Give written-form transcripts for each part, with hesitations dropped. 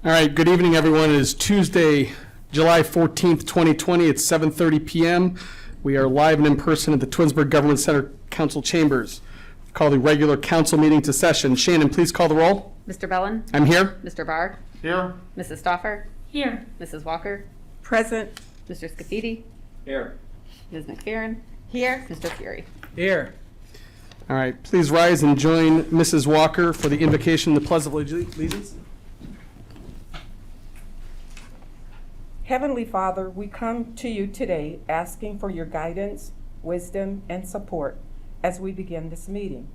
All right, good evening, everyone. It is Tuesday, July 14th, 2020. It's 7:30 p.m. We are live and in person at the Twinsburg Government Center Council Chambers. Call the regular council meeting to session. Shannon, please call the roll. Mr. Bellin? I'm here. Mr. Barr? Here. Mrs. Stoffer? Here. Mrs. Walker? Present. Mr. Scafidi? Here. Ms. McFerrin? Here. Mr. Fury? Here. All right, please rise and join Mrs. Walker for the invocation of the Pledge of Allegiance. Heavenly Father, we come to you today asking for your guidance, wisdom, and support as we begin this meeting.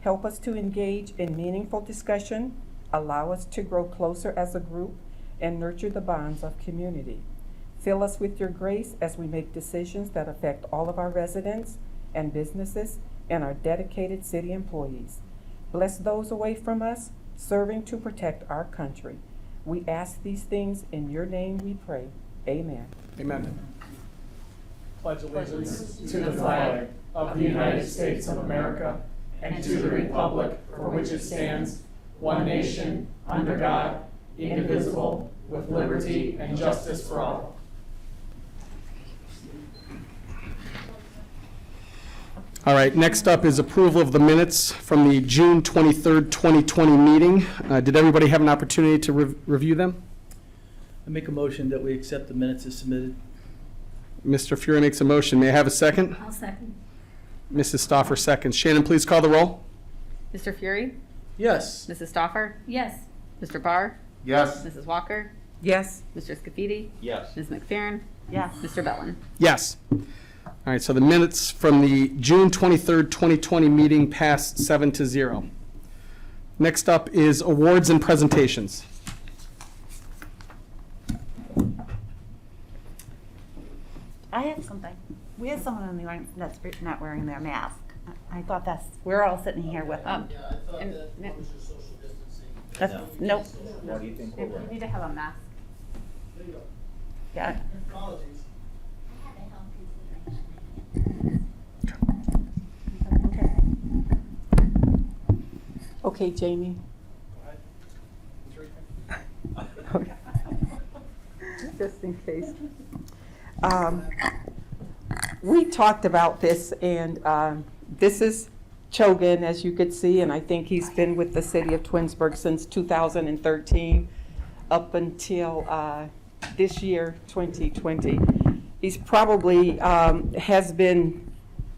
Help us to engage in meaningful discussion, allow us to grow closer as a group, and nurture the bonds of community. Fill us with your grace as we make decisions that affect all of our residents and businesses and our dedicated city employees. Bless those away from us, serving to protect our country. We ask these things in your name we pray. Amen. Amen. Pledge allegiance to the flag of the United States of America and to the republic for which it stands, one nation, under God, indivisible, with liberty and justice for all. All right, next up is approval of the minutes from the June 23rd, 2020 meeting. Did everybody have an opportunity to review them? I make a motion that we accept the minutes as submitted. Mr. Fury makes a motion. May I have a second? I'll second. Mrs. Stoffer seconds. Shannon, please call the roll. Mr. Fury? Yes. Mrs. Stoffer? Yes. Mr. Barr? Yes. Mrs. Walker? Yes. Mr. Scafidi? Yes. Ms. McFerrin? Yes. Mr. Bellin? Yes. All right, so the minutes from the June 23rd, 2020 meeting passed 7-0. Next up is awards and presentations. I have something. We have someone in the audience that's not wearing their mask. I thought we're all sitting here with them. Yeah, I thought that was your social distancing. Nope. What do you think You need to have a mask. Yeah. Okay, Jamie. Just in case. We talked about this, and this is Chogan, as you could see, and I think he's been with the city of Twinsburg since 2013 up until this year, 2020. He's probably has been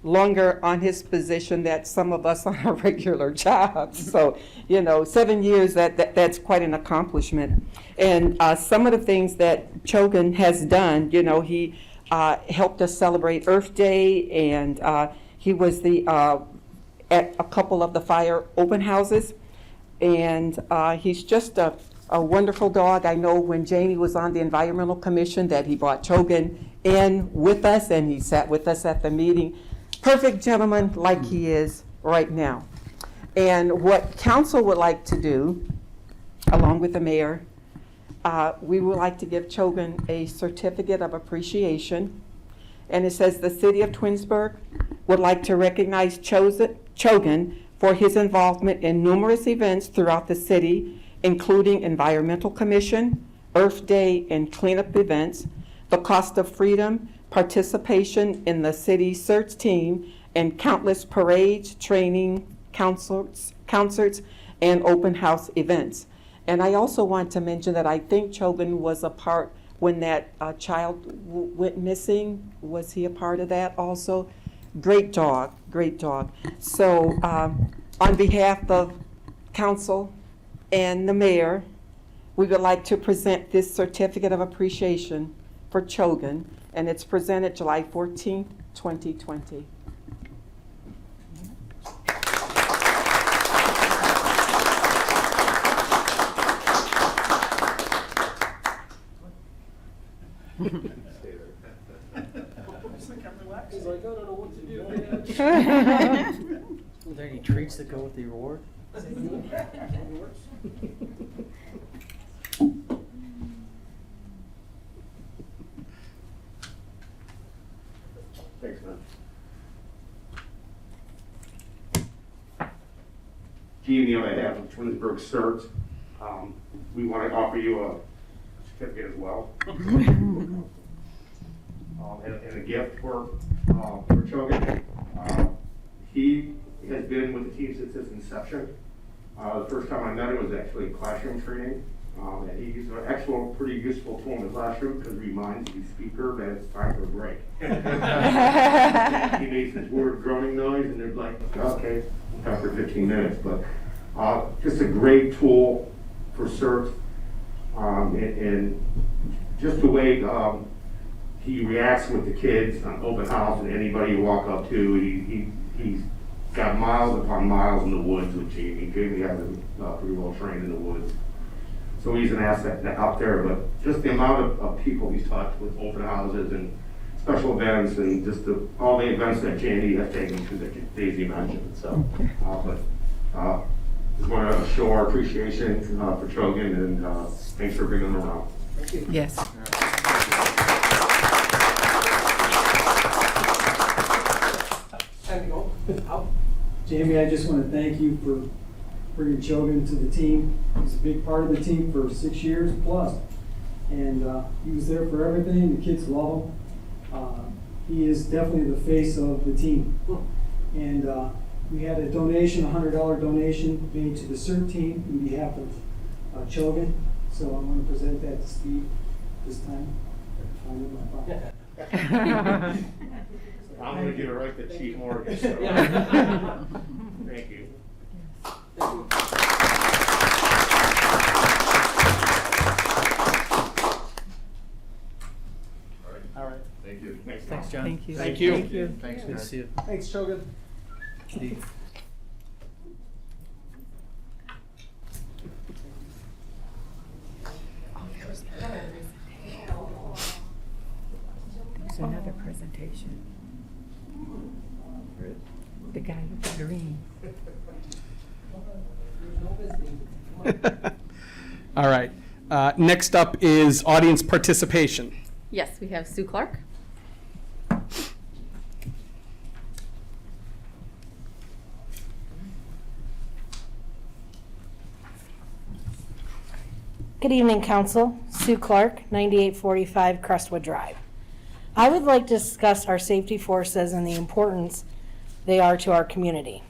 longer on his position than some of us on our regular jobs. So, 7 years, that's quite an accomplishment. And some of the things that Chogan has done, he helped us celebrate Earth Day, and he was at a couple of the fire open houses. And he's just a wonderful dog. I know when Jamie was on the Environmental Commission that he brought Chogan in with us, and he sat with us at the meeting. Perfect gentleman like he is right now. And what council would like to do, along with the mayor, we would like to give Chogan a certificate of appreciation. And it says the city of Twinsburg would like to recognize Chogan for his involvement in numerous events throughout the city, including Environmental Commission, Earth Day, and cleanup events, the Cost of Freedom, participation in the city search team, and countless parades, training, concerts, and open house events. And I also want to mention that I think Chogan was a part when that child went missing. Was he a part of that also? Great dog, great dog. So on behalf of council and the mayor, we would like to present this certificate of appreciation for Chogan, and it's presented July 14th, 2020. Are there any treats that go with the award? Thanks, man. Gee, on behalf of Twinsburg CERT, We want to offer you a certificate as well. And a gift for Chogan. He has been with the team since its inception. The first time I met him was actually classroom training. And he's an actual pretty useful tool in the classroom because he reminds the speaker that it's time for a break. He makes this weird groaning noise and they're like, okay, time for 15 minutes. But just a great tool for CERT. And just the way he reacts with the kids on open house and anybody you walk up to, he's got miles upon miles in the woods with Jamie. Jamie has him pretty well trained in the woods. So he's an asset out there, but just the amount of people he's talked with open houses and special events and just all the events that Jamie has taken to that Daisy mentioned. So, just want to show our appreciation for Chogan and thanks for bringing him around. Thank you. Yes. Time to go. Out. Jamie, I just want to thank you for bringing Chogan to the team. He's a big part of the team for 6 years plus. And he was there for everything. The kids love him. He is definitely the face of the team. And we had a donation, a $100 donation made to the CERT team on behalf of Chogan. So I want to present that to Steve this time. Find it in my pocket. I'm going to get it right to Chief Morgan. So. Thank you. All right. Thank you. Thanks, John. Thank you. Thank you. Thank you. Thanks, Good to guys. see you. Thanks, Chogan. Steve. There's another presentation. The guy with the green. All right. Next up is audience participation. Yes, we have Sue Clark. Good evening, Council. Sue Clark, 9845 Crestwood Drive. I would like to discuss our safety forces and the importance they are to our community.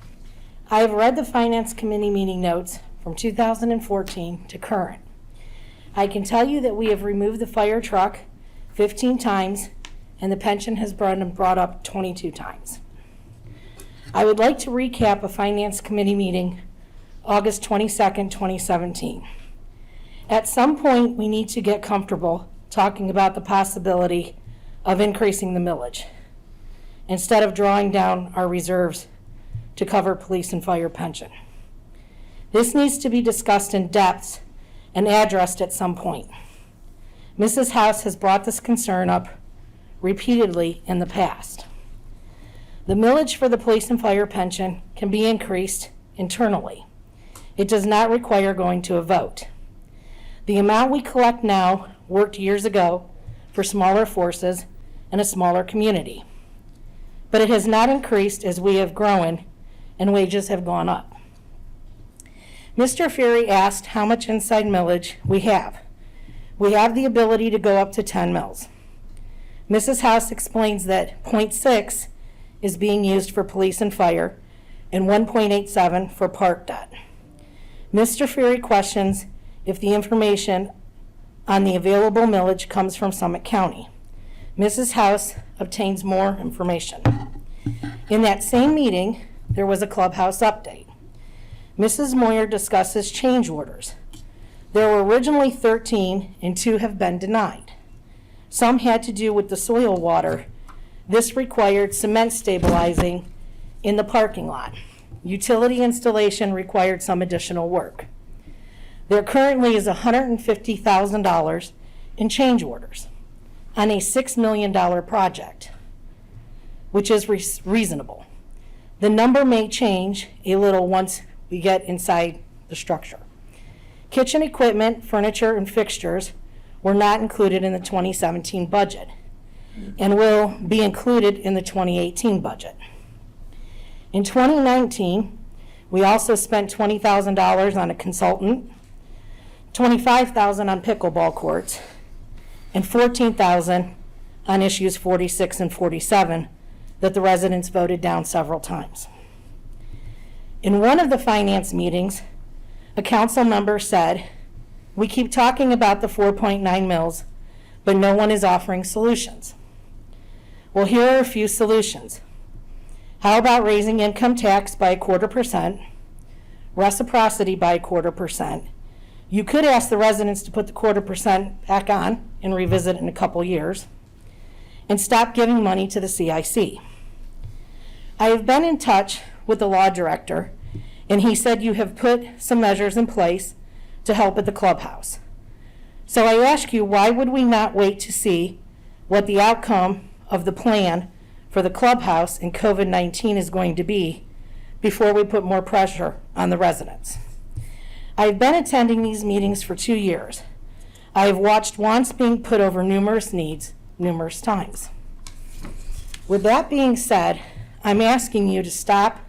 I have read the Finance Committee meeting notes from 2014 to current. I can tell you that we have removed the fire truck 15 times and the pension has been brought up 22 times. I would like to recap a Finance Committee meeting August 22nd, 2017. At some point, we need to get comfortable talking about the possibility of increasing the millage instead of drawing down our reserves to cover police and fire pension. This needs to be discussed in depth and addressed at some point. Mrs. House has brought this concern up repeatedly in the past. The millage for the police and fire pension can be increased internally. It does not require going to a vote. The amount we collect now worked years ago for smaller forces and a smaller community. But it has not increased as we have grown and wages have gone up. Mr. Fury asked how much inside millage we have. We have the ability to go up to 10 mills. Mrs. House explains that 0.6 is being used for police and fire and 1.87 for park debt. Mr. Fury questions if the information on the available millage comes from Summit County. Mrs. House obtains more information. In that same meeting, there was a clubhouse update. Mrs. Moyer discusses change orders. There were originally 13 and 2 have been denied. Some had to do with the soil water. This required cement stabilizing in the parking lot. Utility installation required some additional work. There currently is $150,000 in change orders on a $6 million project, which is reasonable. The number may change a little once we get inside the structure. Kitchen equipment, furniture, and fixtures were not included in the 2017 budget and will be included in the 2018 budget. In 2019, we also spent $20,000 on a consultant $25,000 on pickleball courts, and $14,000 on issues 46 and 47 that the residents voted down several times. In one of the finance meetings, a council member said, "We keep talking about the 4.9 mils, but no one is offering solutions." Well, here are a few solutions. How about raising income tax by 0.25%, reciprocity by 0.25%? You could ask the residents to put the 0.25% back on and revisit it in a couple years, and stop giving money to the CIC. I have been in touch with the law director, and he said you have put some measures in place to help at the clubhouse. So I ask you, why would we not wait to see what the outcome of the plan for the clubhouse and COVID-19 is going to be before we put more pressure on the residents? I've been attending these meetings for 2 years. I have watched wants being put over numerous needs numerous times. With that being said, I'm asking you to stop,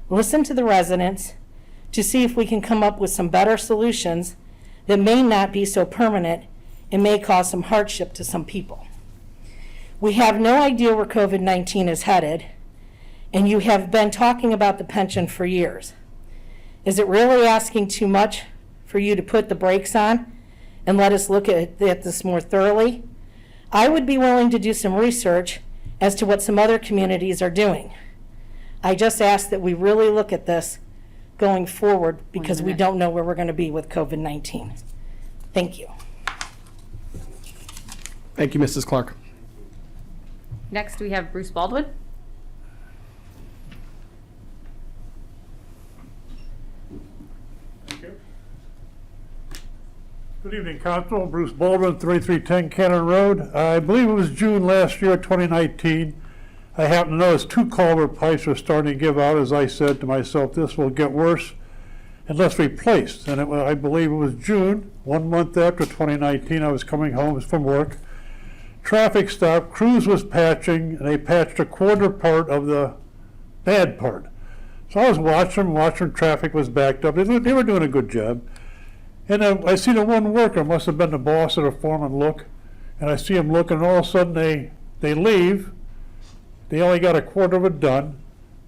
listen to the residents, to see if we can come up with some better solutions that may not be so permanent and may cause some hardship to some people. We have no idea where COVID-19 is headed, and you have been talking about the pension for years. Is it really asking too much for you to put the brakes on and let us look at this more thoroughly? I would be willing to do some research as to what some other communities are doing. I just ask that we really look at this going forward because we don't know where we're going to be with COVID-19. Thank you. Thank you, Mrs. Clark. Next, we have Bruce Baldwin. Good evening, Council. Bruce Baldwin, 3310 Cannon Road. I believe it was June last year, 2019. I happen to notice 2 culvert pipes are starting to give out. As I said to myself, this will get worse unless replaced. And I believe it was June, 1 month after 2019, I was coming home from work. Traffic stopped, crews was patching, and they patched a 1/4 part of the bad part. So I was watching, traffic was backed up. They were doing a good job. And I see the one worker, must have been the boss or the foreman, look, and I see him looking, and all of a sudden they leave. They only got a 1/4 of it done,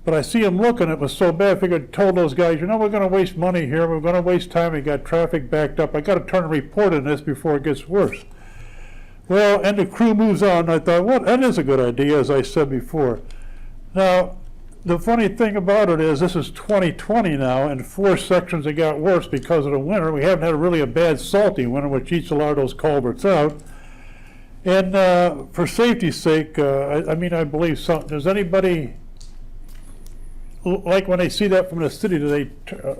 but I see him looking. It was so bad, I figured, told those guys, we're going to waste money here, we're going to waste time, we got traffic backed up, I got to turn a report in this before it gets worse. Well, and the crew moves on, I thought, well, that is a good idea, as I said before. Now, the funny thing about it is, this is 2020 now, and 4 sections that got worse because of the winter. We haven't had really a bad salty winter, which eats a lot of those culverts out. And for safety's sake, I believe does anybody, like when they see that from the city, do they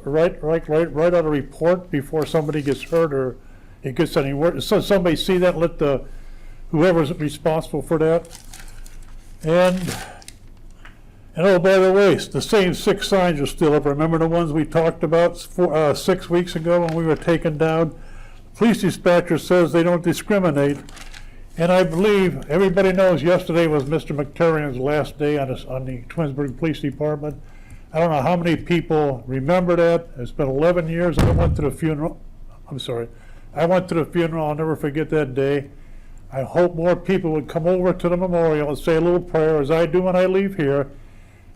write out a report before somebody gets hurt or it gets any worse? So somebody see that, let whoever's responsible for that. And oh, by the way, the same 6 signs are still up. Remember the ones we talked about 6 weeks ago when we were taken down? Police dispatcher says they don't discriminate. And I believe everybody knows yesterday was Mr. McTurian's last day on the Twinsburg Police Department. I don't know how many people remember that. It's been 11 years. I went to the funeral. I went to the funeral. I'll never forget that day. I hope more people would come over to the memorial and say a little prayer, as I do when I leave here.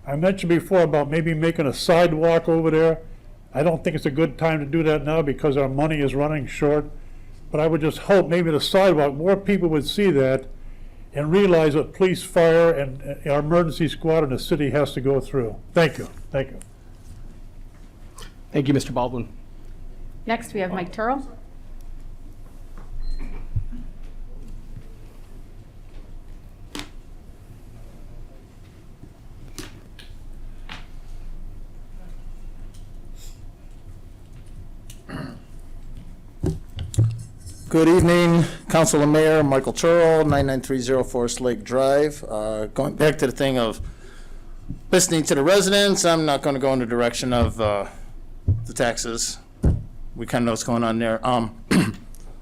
I mentioned before about maybe making a sidewalk over there. I don't think it's a good time to do that now because our money is running short. But I would just hope maybe the sidewalk, more people would see that and realize what police, fire, and our emergency squad in the city has to go through. Thank you. Thank you. Thank you, Mr. Baldwin. Next, we have Mike Turrell. Good evening, Council and Mayor. Michael Turrell, 99304 Forest Lake Drive. Going back to the thing of listening to the residents, I'm not going to go in the direction of the taxes. We kind of know what's going on there.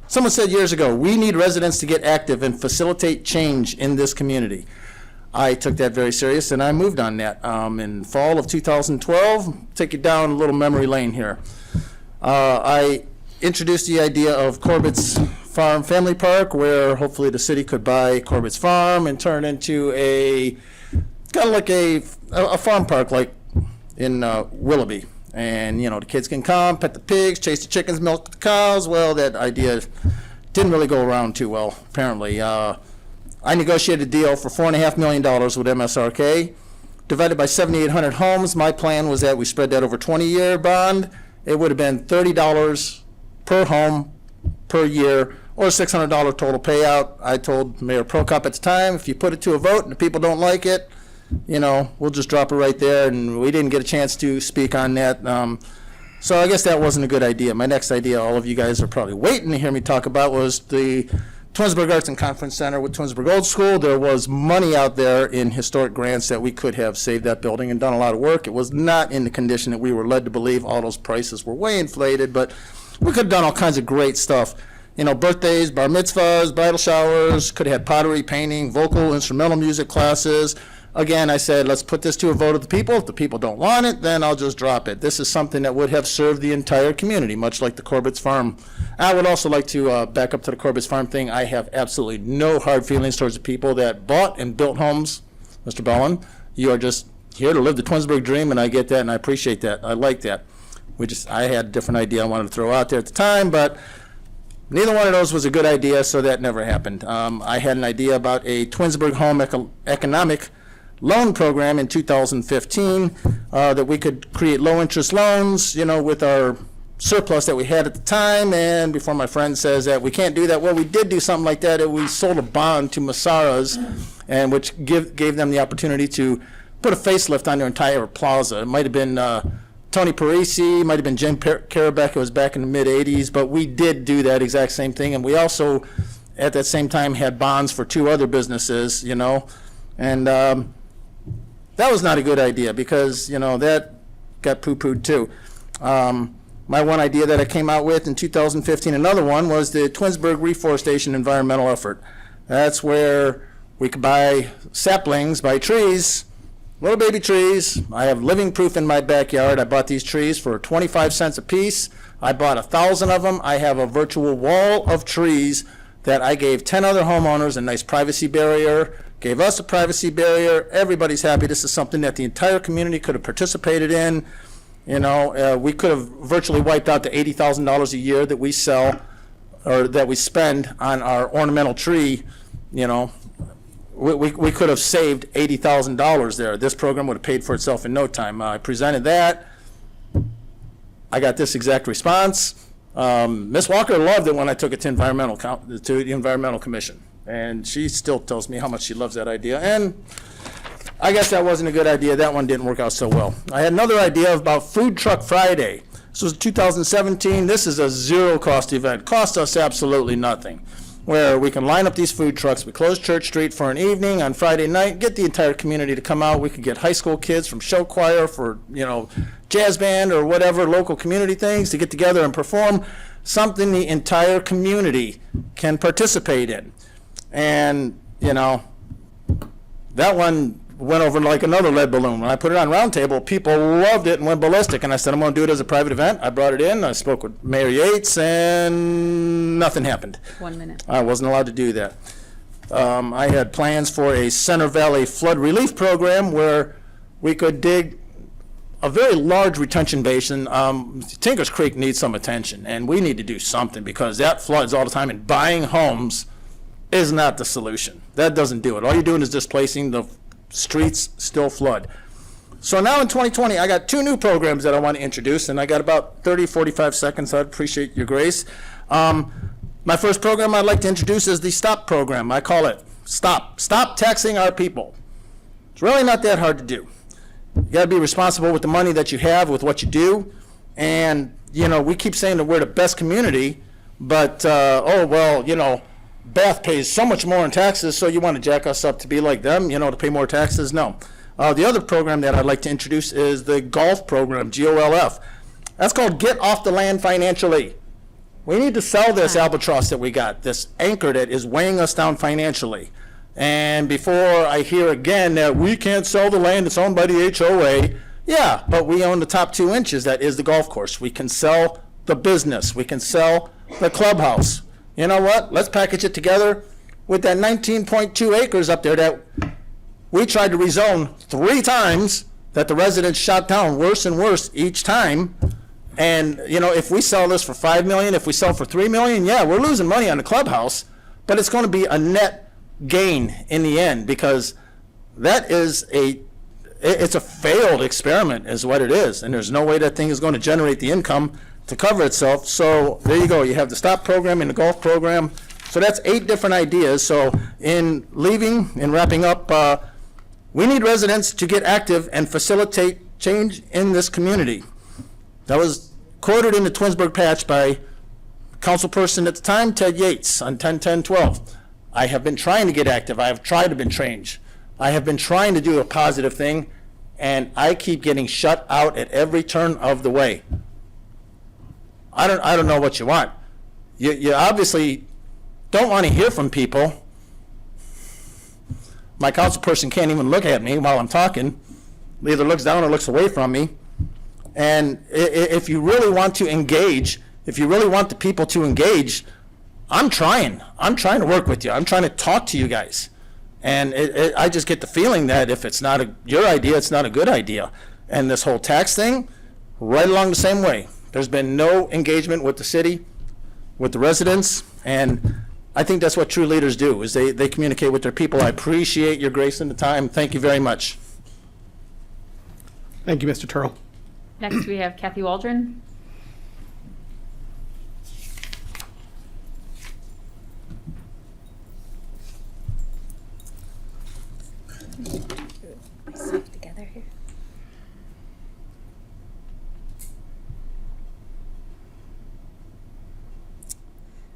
Someone said years ago, we need residents to get active and facilitate change in this community. I took that very serious and I moved on that. In fall of 2012, take you down a little memory lane here. I introduced the idea of Corbett's Farm Family Park, where hopefully the city could buy Corbett's Farm and turn it into a kind of like a farm park like in Willoughby. And, you know, the kids can come, pet the pigs, chase the chickens, milk the cows. Well, that idea didn't really go around too well, apparently. I negotiated a deal for $4.5 million with MSRK, divided by 7,800 homes. My plan was that we spread that over a 20-year bond. It would have been $30 per home per year, or $600 total payout. I told Mayor Prokop at the time, if you put it to a vote and the people don't like it, you know, we'll just drop it right there. And we didn't get a chance to speak on that. So I guess that wasn't a good idea. My next idea, all of you guys are probably waiting to hear me talk about, was the Twinsburg Arts and Conference Center with Twinsburg Old School. There was money out there in historic grants that we could have saved that building and done a lot of work. It was not in the condition that we were led to believe. All those prices were way inflated, but we could have done all kinds of great stuff. You know, birthdays, bar mitzvahs, bridal showers, could have had pottery, painting, vocal, instrumental music classes. Again, I said, let's put this to a vote of the people. If the people don't want it, then I'll just drop it. This is something that would have served the entire community, much like the Corbett's Farm. I would also like to back up to the Corbett's Farm thing. I have absolutely no hard feelings towards the people that bought and built homes. Mr. Bowen, you are just here to live the Twinsburg dream, and I get that, and I appreciate that. I like that. I had a different idea I wanted to throw out there at the time, but neither one of those was a good idea, so that never happened. I had an idea about a Twinsburg home economic loan program in 2015 that we could create low-interest loans, you know, with our surplus that we had at the time. And before my friend says that we can't do that, well, we did do something like that. We sold a bond to Masara's, and which gave them the opportunity to put a facelift on their entire plaza. It might have been Tony Parisi, might have been Jim Karabek. It was back in the mid-'80s, but we did do that exact same thing. And we also, at that same time, had bonds for 2 other businesses, you know, and that was not a good idea because, you know, that got poo-pooed too. My one idea that I came out with in 2015, another one, was the Twinsburg Reforestation Environmental Effort. That's where we could buy saplings, buy trees, little baby trees. I have living proof in my backyard. I bought these trees for 25 cents a piece. I bought 1,000 of them. I have a virtual wall of trees that I gave 10 other homeowners a nice privacy barrier, gave us a privacy barrier. Everybody's happy. This is something that the entire community could have participated in. You know, we could have virtually wiped out the $80,000 a year that we sell or that we spend on our ornamental tree. You know, we could have saved $80,000 there. This program would have paid for itself in no time. I presented that. I got this exact response. Ms. Walker loved it when I took it to the Environmental Commission. And she still tells me how much she loves that idea. And I guess that wasn't a good idea. That one didn't work out so well. I had another idea about Food Truck Friday. This was 2017. This is a zero-cost event. Cost us absolutely nothing. Where we can line up these food trucks. We close Church Street for an evening on Friday night, get the entire community to come out. We could get high school kids from show choir for, you know, jazz band or whatever, local community things to get together and perform something the entire community can participate in. And, you know, that one went over like another lead balloon. When I put it on Roundtable, people loved it and went ballistic. And I said, I'm going to do it as a private event. I brought it in. I spoke with Mayor Yates, and nothing happened. 1 minute. I wasn't allowed to do that. I had plans for a Center Valley flood relief program where we could dig a very large retention basin. Tinker's Creek needs some attention, and we need to do something because that floods all the time, and buying homes is not the solution. That doesn't do it. All you're doing is displacing the streets still flood. So now in 2020, I got 2 new programs that I want to introduce, and I got about 30, 45 seconds. I'd appreciate your grace. My first program I'd like to introduce is the STOP program. I call it STOP. Stop taxing our people. It's really not that hard to do. You got to be responsible with the money that you have, with what you do. And, you know, we keep saying that we're the best community, but, oh, well, you know, Bath pays so much more in taxes, so you want to jack us up to be like them, you know, to pay more taxes? No. The other program that I'd like to introduce is the golf program, GOLF. That's called Get Off the Land Financially. We need to sell this albatross that we got, this anchor that is weighing us down financially. And before I hear again that we can't sell the land, it's owned by the HOA, yeah, but we own the top 2 inches, that is the golf course. We can sell the business. We can sell the clubhouse. You know what? Let's package it together with that 19.2 acres up there that we tried to rezone 3 times, that the residents shot down worse and worse each time. And, you know, if we sell this for $5 million, if we sell for $3 million, yeah, we're losing money on the clubhouse, but it's going to be a net gain in the end, because that is it's a failed experiment is what it is, and there's no way that thing is going to generate the income to cover itself. So there you go. You have the stop program and the golf program. So that's 8 different ideas. So in leaving and wrapping up, we need residents to get active and facilitate change in this community. That was quoted in the Twinsburg patch by councilperson at the time, Ted Yates, on 10/10/12. I have been trying to get active. I have tried to be change. I have been trying to do a positive thing, and I keep getting shut out at every turn of the way. I don't know what you want. You obviously don't want to hear from people. My councilperson can't even look at me while I'm talking. Either looks down or looks away from me. And if you really want to engage, if you really want the people to engage, I'm trying to work with you. I'm trying to talk to you guys. And I just get the feeling that if it's not your idea, it's not a good idea. And this whole tax thing, right along the same way. There's been no engagement with the city, with the residents, and I think that's what true leaders do, is they communicate with their people. I appreciate your grace and the time. Thank you very much. Thank you, Mr. Turl. Next, we have Kathy Waldron. Together here.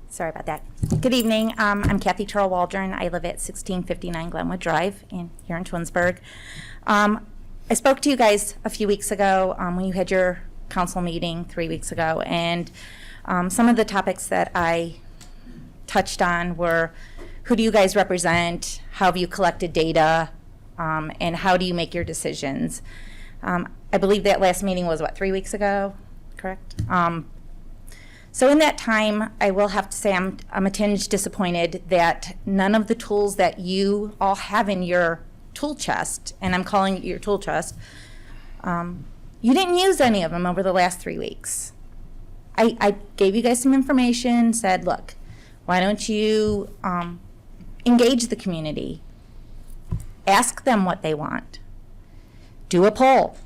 Sorry about that. Good evening. I'm Kathy Turl Waldron. I live at 1659 Glenwood Drive here in Twinsburg. I spoke to you guys a few weeks ago when you had your council meeting 3 weeks ago, and some of the topics that I touched on were, who do you guys represent? How have you collected data? And how do you make your decisions? I believe that last meeting was, 3 weeks ago, correct? So in that time, I will have to say I'm a tinge disappointed that none of the tools that you all have in your tool chest, and I'm calling it your tool chest, you didn't use any of them over the last 3 weeks. I gave you guys some information, said, look, why don't you engage the community? Ask them what they want. Do a poll.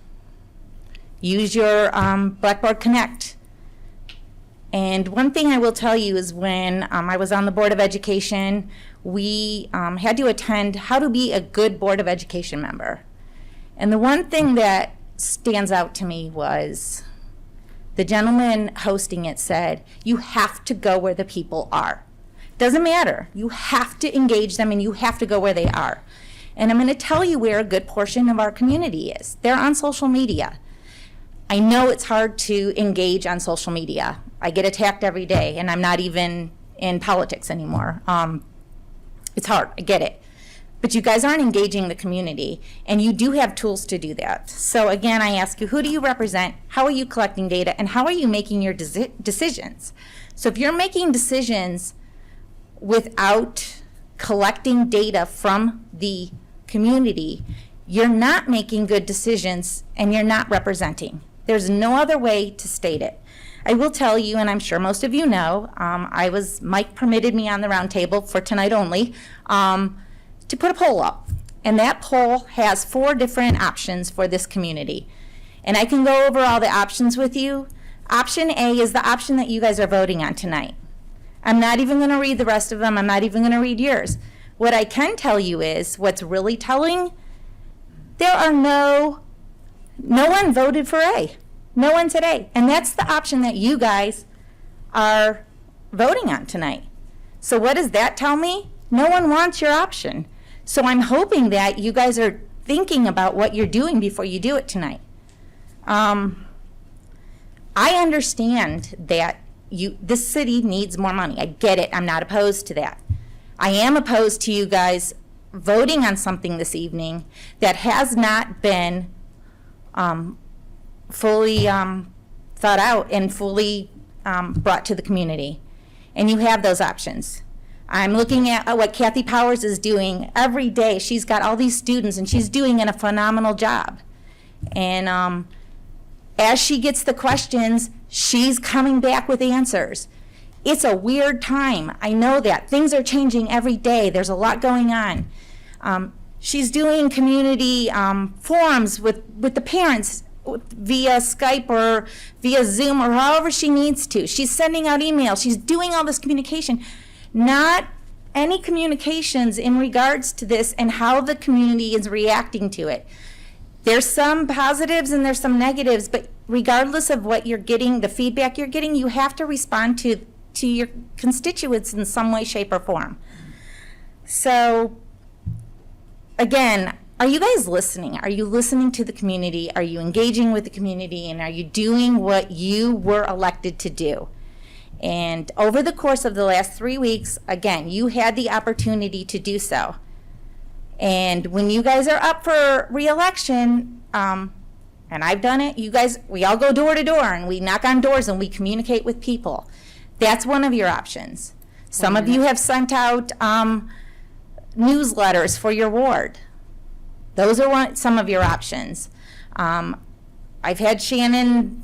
Use your Blackboard Connect. And one thing I will tell you is when I was on the Board of Education, we had to attend how to be a good Board of Education member. And the one thing that stands out to me was the gentleman hosting it said, you have to go where the people are. Doesn't matter. You have to engage them and you have to go where they are. And I'm going to tell you where a good portion of our community is. They're on social media. I know it's hard to engage on social media. I get attacked every day, and I'm not even in politics anymore. It's hard, I get it. But you guys aren't engaging the community, and you do have tools to do that. So again, I ask you, who do you represent? How are you collecting data? And how are you making your decisions? So if you're making decisions without collecting data from the community, you're not making good decisions and you're not representing. There's no other way to state it. I will tell you, and I'm sure most of you know, Mike permitted me on the round table for tonight only, to put a poll up. And that poll has 4 different options for this community. And I can go over all the options with you. Option A is the option that you guys are voting on tonight. I'm not even going to read the rest of them. I'm not even going to read yours. What I can tell you is, what's really telling, there are no one voted for A. No one said A. And that's the option that you guys are voting on tonight. So what does that tell me? No one wants your option. So I'm hoping that you guys are thinking about what you're doing before you do it tonight. I understand that this city needs more money. I get it. I'm not opposed to that. I am opposed to you guys voting on something this evening that has not been fully thought out and fully brought to the community. And you have those options. I'm looking at what Kathy Powers is doing every day. She's got all these students, and she's doing a phenomenal job. And as she gets the questions, she's coming back with answers. It's a weird time. I know that. Things are changing every day. There's a lot going on. She's doing community forums with the parents via Skype or via Zoom or however she needs to. She's sending out emails. She's doing all this communication. Not any communications in regards to this and how the community is reacting to it. There's some positives and there's some negatives, but regardless of what you're getting, the feedback you're getting, you have to respond to your constituents in some way, shape, or form. So, again, are you guys listening? Are you listening to the community? Are you engaging with the community? And are you doing what you were elected to do? And over the course of the last 3 weeks, again, you had the opportunity to do so. And when you guys are up for re-election, and I've done it, you guys, we all go door to door and we knock on doors and we communicate with people. That's one of your options. Some of you have sent out newsletters for your ward. Those are some of your options. I've had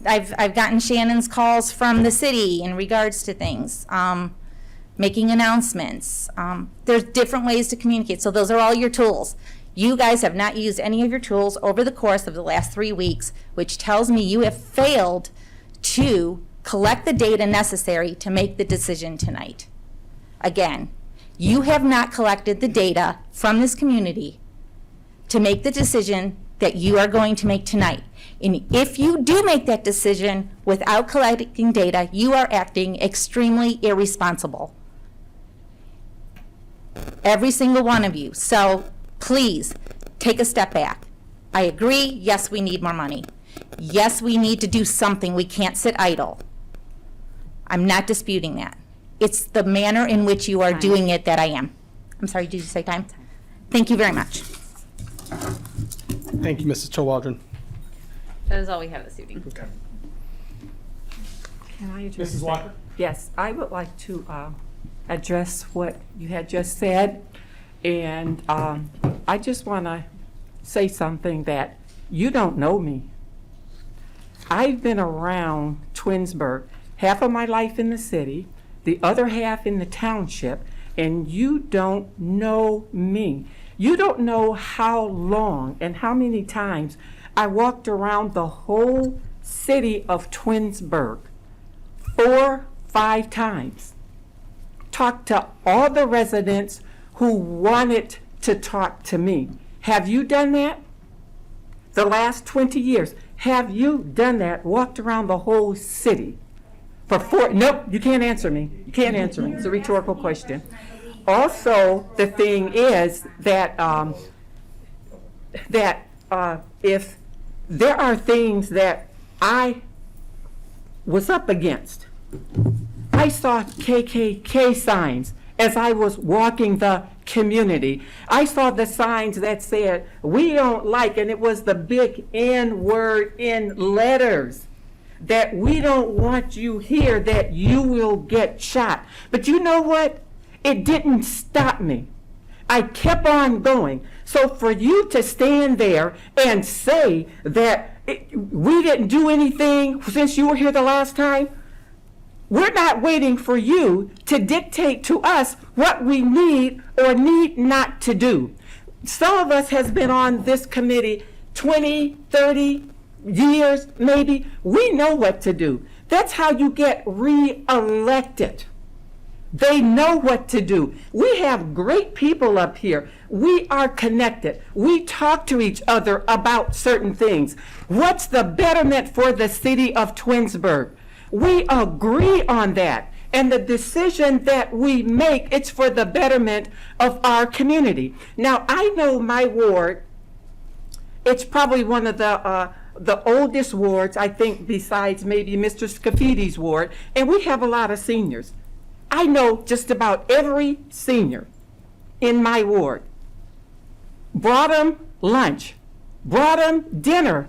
I've gotten Shannon's calls from the city in regards to things, making announcements. There's different ways to communicate, so those are all your tools. You guys have not used any of your tools over the course of the last 3 weeks, which tells me you have failed to collect the data necessary to make the decision tonight. Again, you have not collected the data from this community to make the decision that you are going to make tonight. And if you do make that decision without collecting data, you are acting extremely irresponsible. Every single one of you. So please take a step back. I agree, yes, we need more money. Yes, we need to do something. We can't sit idle. I'm not disputing that. It's the manner in which you are doing it that I am. I'm sorry, did you say time? Thank you very much. Thank you, Mrs. Chilwaldron. That is all we have this evening. Okay. Can I address Mrs. Walker? Yes, I would like to address what you had just said. And I just want to say something that you don't know me. I've been around Twinsburg half of my life in the city, the other half in the township, and you don't know me. You don't know how long and how many times I walked around the whole city of Twinsburg 4, 5 times. Talked to all the residents who wanted to talk to me. Have you done that? The last 20 years, have you done that? Walked around the whole city for 4? Nope, you can't answer me. You can't answer me. It's a rhetorical question. Also, the thing is that if there are things that I was up against, I saw KKK signs as I was walking the community. I saw the signs that said, "We don't like," and it was the big N word in letters, that we don't want you here, that you will get shot. But you know what? It didn't stop me. I kept on going. So for you to stand there and say that we didn't do anything since you were here the last time, we're not waiting for you to dictate to us what we need or need not to do. Some of us has been on this committee 20, 30 years, maybe. We know what to do. That's how you get re-elected. They know what to do. We have great people up here. We are connected. We talk to each other about certain things. What's the betterment for the city of Twinsburg? We agree on that. And the decision that we make, it's for the betterment of our community. Now, I know my ward, it's probably one of the oldest wards, I think, besides maybe Mr. Scaffidi's ward, and we have a lot of seniors. I know just about every senior in my ward. Brought them lunch, brought them dinner,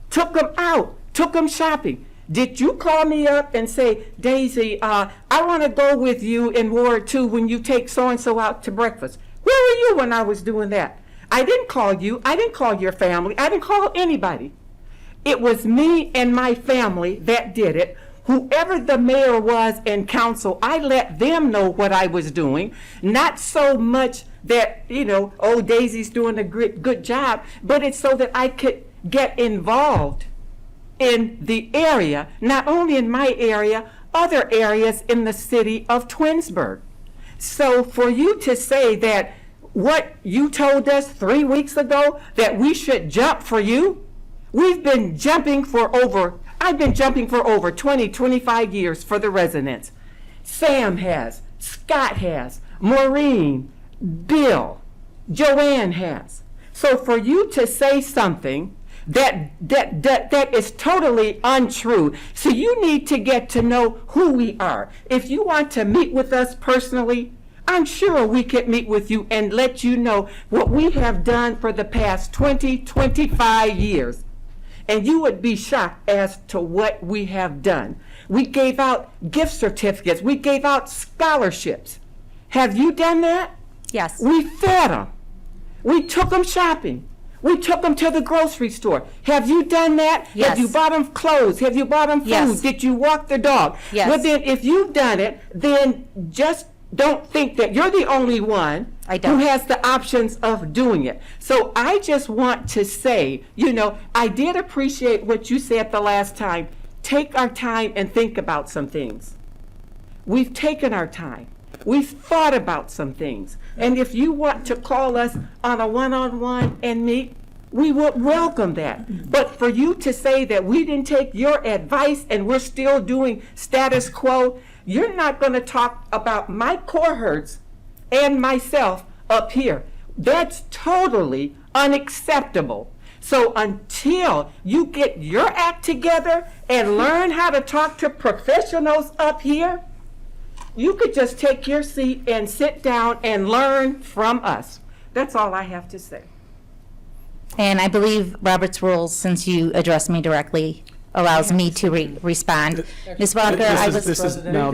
took them out, took them shopping, Did you call me up and say, Daisy, I want to go with you in Ward 2 when you take so-and-so out to breakfast? Where were you when I was doing that? I didn't call you. I didn't call your family. I didn't call anybody. It was me and my family that did it. Whoever the mayor was and council, I let them know what I was doing. Not so much that, oh, Daisy's doing a good job, but it's so that I could get involved in the area, not only in my area, other areas in the city of Twinsburg. So for you to say that what you told us 3 weeks ago, that we should jump for you, I've been jumping for over 20, 25 years for the residents. Sam has, Scott has, Maureen, Bill, Joanne has. So for you to say something that is totally untrue, so you need to get to know who we are. If you want to meet with us personally, I'm sure we could meet with you and let you know what we have done for the past 20, 25 years. And you would be shocked as to what we have done. We gave out gift certificates. We gave out scholarships. Have you done that? Yes. We fed them. We took them shopping. We took them to the grocery store. Have you done that? Yes. Have you bought them clothes? Have you bought them food? Yes. Did you walk the dog? Yes. Well, then, if you've done it, then just don't think that you're the only one I don't. who has the options of doing it. So I just want to say, I did appreciate what you said the last time. Take our time and think about some things. We've taken our time. We've thought about some things. And if you want to call us on a one-on-one and meet, we would welcome that. But for you to say that we didn't take your advice and we're still doing status quo, you're not going to talk about my cohorts and myself up here. That's totally unacceptable. So until you get your act together and learn how to talk to professionals up here, you could just take your seat and sit down and learn from us. That's all I have to say. And I believe Robert's rules, since you addressed me directly, allows me to respond. Ms. Walker, I was. This is not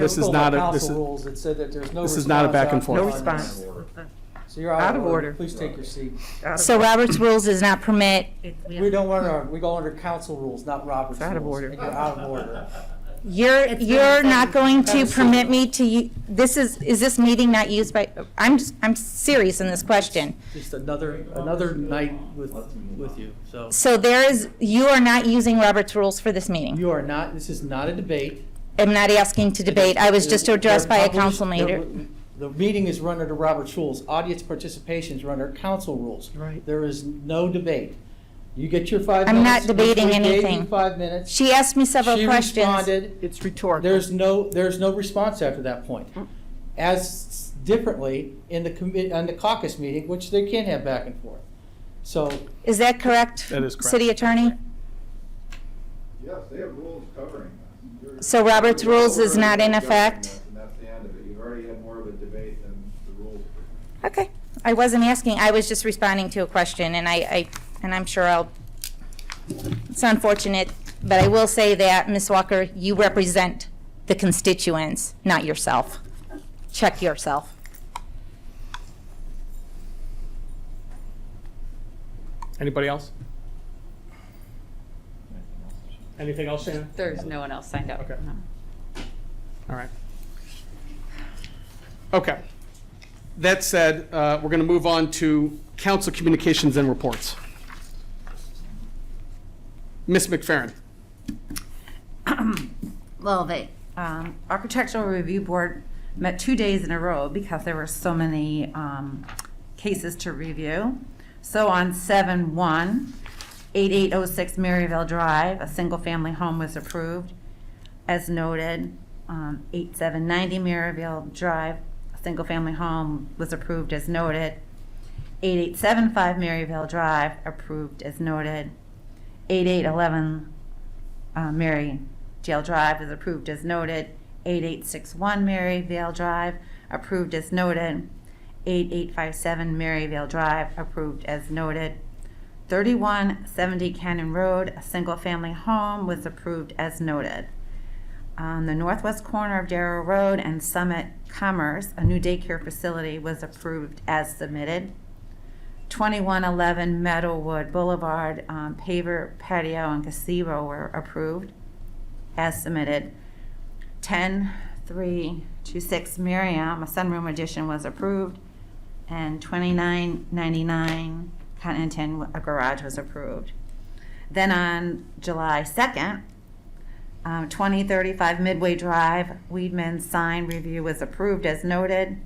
a, this is, Rules that said that there's no this is not a back and forth. No response. So you're Out of order. Please take your seat. So Robert's rules does not permit, We go under council rules, not Robert's rules. Out of order. And you're out of order. you're not going to permit me to, is this meeting not used by, I'm serious in this question. Just another night with you, so. So you are not using Robert's rules for this meeting. You are not, this is not a debate. I'm not asking to debate. I was just addressed by a council leader. The meeting is run under Robert's rules. Audience participation is run under council rules. Right. There is no debate. You get your 5 minutes. I'm not debating We gave you anything. 5 minutes. She asked me several She questions. responded. It's rhetorical. There's no response after that point. As differently in the caucus meeting, which they can have back and forth. So Is that correct? That is correct. City Attorney? Yes, they have rules covering this. So Robert's rules is not in effect? And that's the end of it. You've already had more of a debate than the rules. Okay. I wasn't asking. I was just responding to a question, and I'm sure it's unfortunate, but I will say that, Ms. Walker, you represent the constituents, not yourself. Check yourself. Anybody else? Anything else, Shannon? There's no one else signed up. Okay. No. All right. Okay. That said, we're going to move on to council communications and reports. Ms. McFerrin. Well, the Architectural Review Board met 2 days in a row because there were so many cases to review. So on 7/1, 8806 Maryville Drive, a single-family home was approved, as noted. 8790 Maryville Drive, a single-family home was approved as noted. 8875 Maryville Drive, approved as noted. 8811 Marydale Drive is approved as noted. 8861 Maryvale Drive, approved as noted. 8857 Maryvale Drive, approved as noted. 3170 Cannon Road, a single-family home, was approved as noted. On the northwest corner of Darrow Road and Summit Commerce, a new daycare facility was approved as submitted. 2111 Meadowwood Boulevard, paver, patio, and gazebo were approved as submitted. 10326 Miriam, a sunroom addition, was approved. And 2999 Connington, a garage, was approved. Then on July 2nd, 2035 Midway Drive, Weedman's sign review was approved as noted.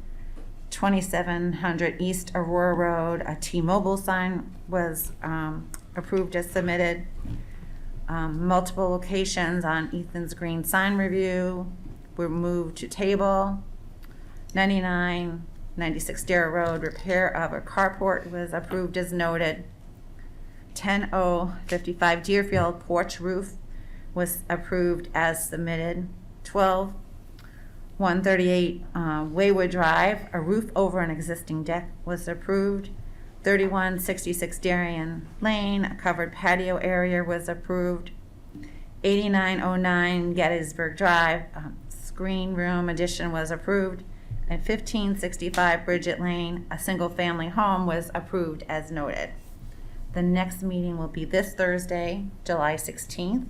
2700 East Aurora Road, a T-Mobile sign was approved as submitted. Multiple locations on Ethan's Green sign review were moved to table. 9996 Darrow Road, repair of a carport was approved as noted. 10055 Deerfield porch roof was approved as submitted. 12138 Waywood Drive, a roof over an existing deck was approved. 3166 Darien Lane, a covered patio area was approved. 8909 Gettysburg Drive, screen room addition was approved. And 1565 Bridget Lane, a single-family home, was approved as noted. The next meeting will be this Thursday, July 16th.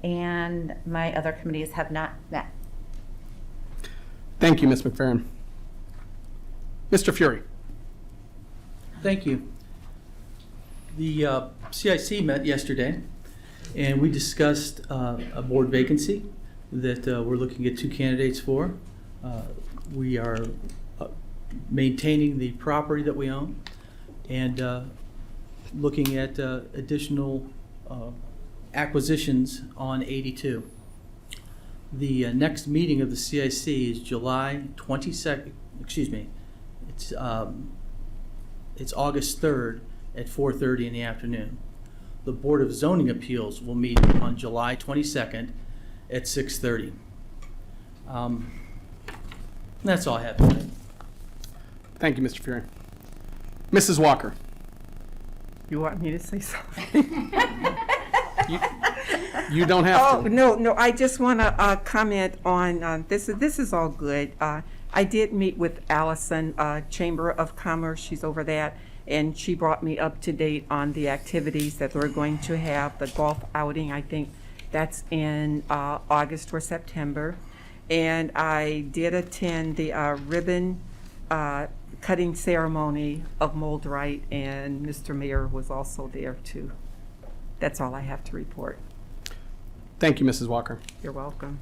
And my other committees have not met. Thank you, Ms. McFerrin. Mr. Fury. Thank you. The CIC met yesterday, and we discussed a board vacancy that we're looking at 2 candidates for. We are maintaining the property that we own and looking at additional acquisitions on 82. The next meeting of the CIC is July 22nd, excuse me, it's August 3rd at 4:30 in the afternoon. The Board of Zoning Appeals will meet on July 22nd at 6:30. That's all I have tonight. Thank you, Mr. Fury. Mrs. Walker. You want me to say something? You don't have Oh, to. no, I just want to comment on, this is all good. I did meet with Allison, Chamber of Commerce, she's over that, and she brought me up to date on the activities that we're going to have, the golf outing, I think that's in August or September. And I did attend the ribbon cutting ceremony of Mold Right, and Mr. Mayor was also there too. That's all I have to report. Thank you, Mrs. Walker. You're welcome.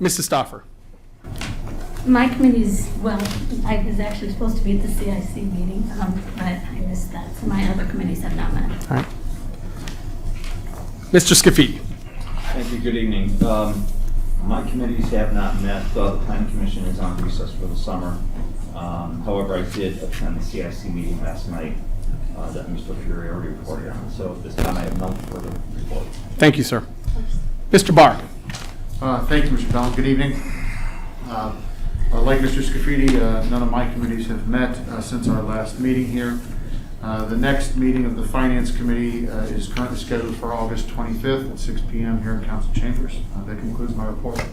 Mrs. Stoffer. My committee's, well, I was actually supposed to be at the CIC meeting, but I missed that. So my other committees have not met. All right. Mr. Scafidi. Thank you, good evening. My committees have not met. The Planning Commission is on recess for the summer. However, I did attend the CIC meeting last night that Mr. Fury already reported on. So at this time, I have no further report. Thank you, sir. Mr. Barr. Thank you, Mr. Bell. Good evening. Like Mr. Scafidi, none of my committees have met since our last meeting here. The next meeting of the Finance Committee is currently scheduled for August 25th at 6 p.m. here in Council Chambers. That concludes my report.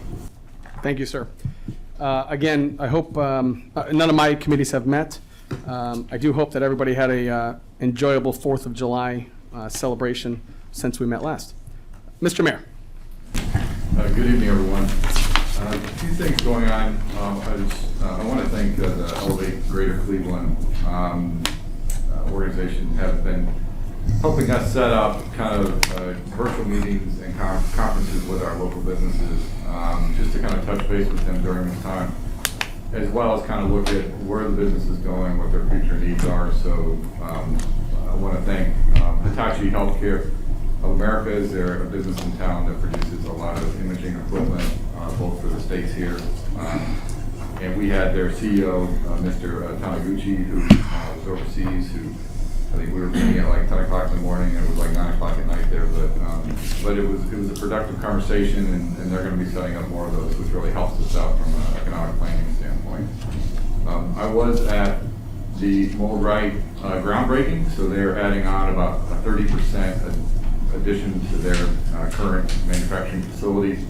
Thank you, sir. Again, I hope none of my committees have met. I do hope that everybody had a enjoyable 4th of July celebration since we met last. Mr. Mayor. Good evening, everyone. A few things going on. I want to thank the Elevate Greater Cleveland organization have been helping us set up kind of virtual meetings and conferences with our local businesses, just to kind of touch base with them during this time, as well as kind of look at where the business is going, what their future needs are. So I want to thank Hitachi Healthcare of America. Is there a business in town that produces a lot of imaging equipment, both for the states here. And we had their CEO, Mr. Taniguchi, who was overseas, who I think we were meeting at like 10 o'clock in the morning, and it was like 9 o'clock at night there. But it was a productive conversation, and they're going to be setting up more of those, which really helps us out from an economic planning standpoint. I was at the Mold Right groundbreaking, so they're adding on about a 30% addition to their current manufacturing facilities.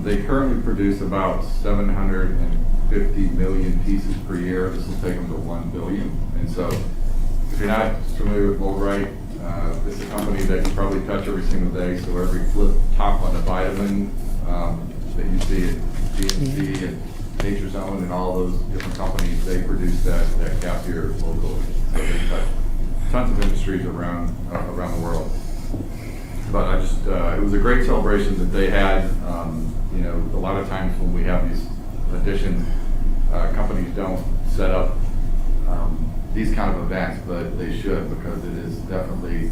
They currently produce about 750 million pieces per year. This will take them to 1 billion. And so, if you're not familiar with Moldrite, this is a company that you probably touch every single day. So every flip top on a vitamin that you see at GNC and Nature's Own and all those different companies, they produce that cap here locally. So they touch tons of industries around the world. But I just, it was a great celebration that they had. You know, a lot of times when we have these additions, companies don't set up these kind of events, but they should, because it is definitely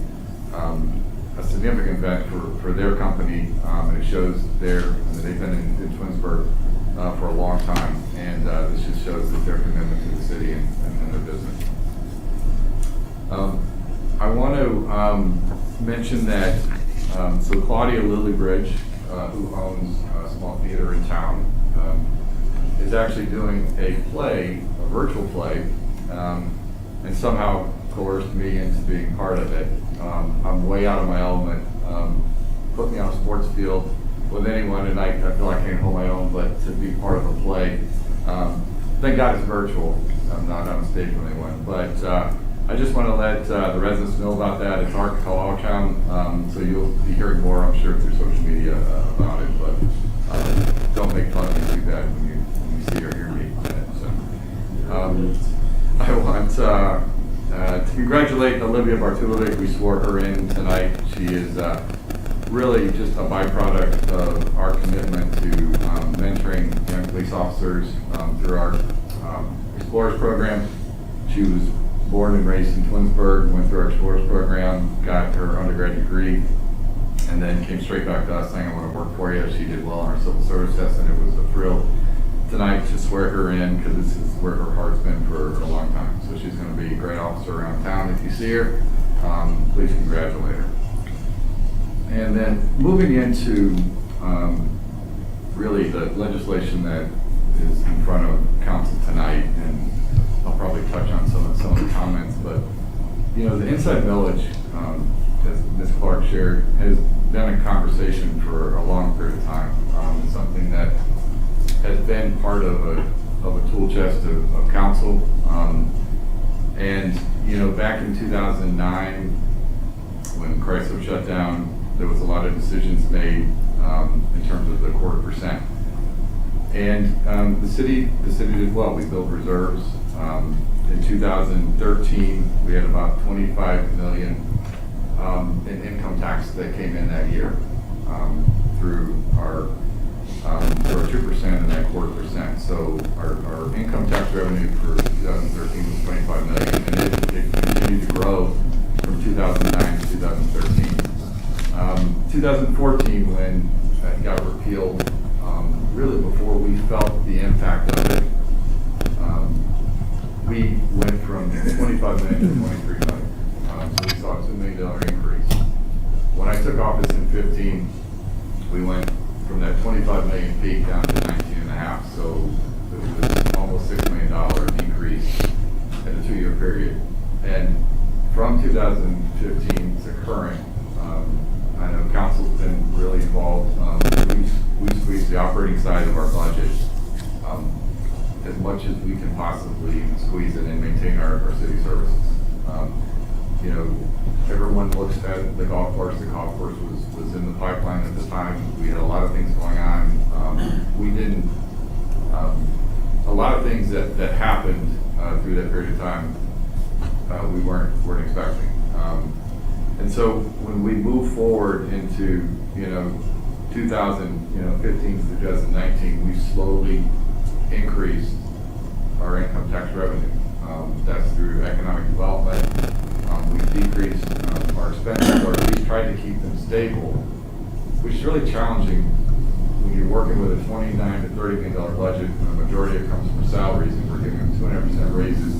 a significant event for their company, and it shows they've been in Twinsburg for a long time, and this just shows that their commitment to the city and their business. I want to mention that so Claudia Lillybridge, who owns a small theater in town, is actually doing a play, a virtual play, and somehow coerced me into being part of it. I'm way out of my element. Put me on a sports field with anyone, and I feel like I can't hold my own, but to be part of a play, thank God it's virtual. I'm not on stage with anyone, but I just want to let the residents know about that. It's Art Kalaucham, so you'll be hearing more, I'm sure, through social media about it, but don't make fun of me too bad when you see or hear me. So, I want to congratulate Olivia Bartulovic. We swore her in tonight. She is really just a byproduct of our commitment to mentoring young police officers through our Explorers program. She was born and raised in Twinsburg, went through our Explorers program, got her undergrad degree, and then came straight back to us saying, I want to work for you. She did well on her civil service test, and it was a thrill tonight to swear her in, because this is where her heart's been for a long time. So she's going to be a great officer around town. If you see her, please congratulate her. And then moving into really the legislation that is in front of council tonight, and I'll probably touch on some of the comments, but you know, the inside millage, as Ms. Clark shared, has been a conversation for a long period of time. It's something that has been part of a tool chest of council. And you know, back in 2009, when Chrysler shut down, there was a lot of decisions made in terms of the 0.25%. And the city did well. We built reserves. In 2013, we had about 25 million in income tax that came in that year through our 2% and that 0.25%. So our income tax revenue for 2013 was 25 million, and it continued to grow from 2009 to 2013. 2014, when it got repealed, really before we felt the impact of it, we went from 25 million to 23 million. So we saw a $2 million increase. When I took office in 15, we went from that 25 million peak down to 19.5. So it was almost $6 million increase in a 2-year period. And from 2015 to current, I know council's been really involved. We squeezed the operating side of our budget as much as we can possibly squeeze it and maintain our city services. You know, everyone looks at the golf course. The golf course was in the pipeline at the time. We had a lot of things going on. We didn't, a lot of things that happened through that period of time we weren't expecting. And so when we move forward into, 2015 to 2019, we slowly increased our income tax revenue. That's through economic development. We decreased our expenses, or at least tried to keep them stable, which is really challenging when you're working with a $29 to $30 million budget, and the majority of it comes from salaries, and we're giving them 200% raises.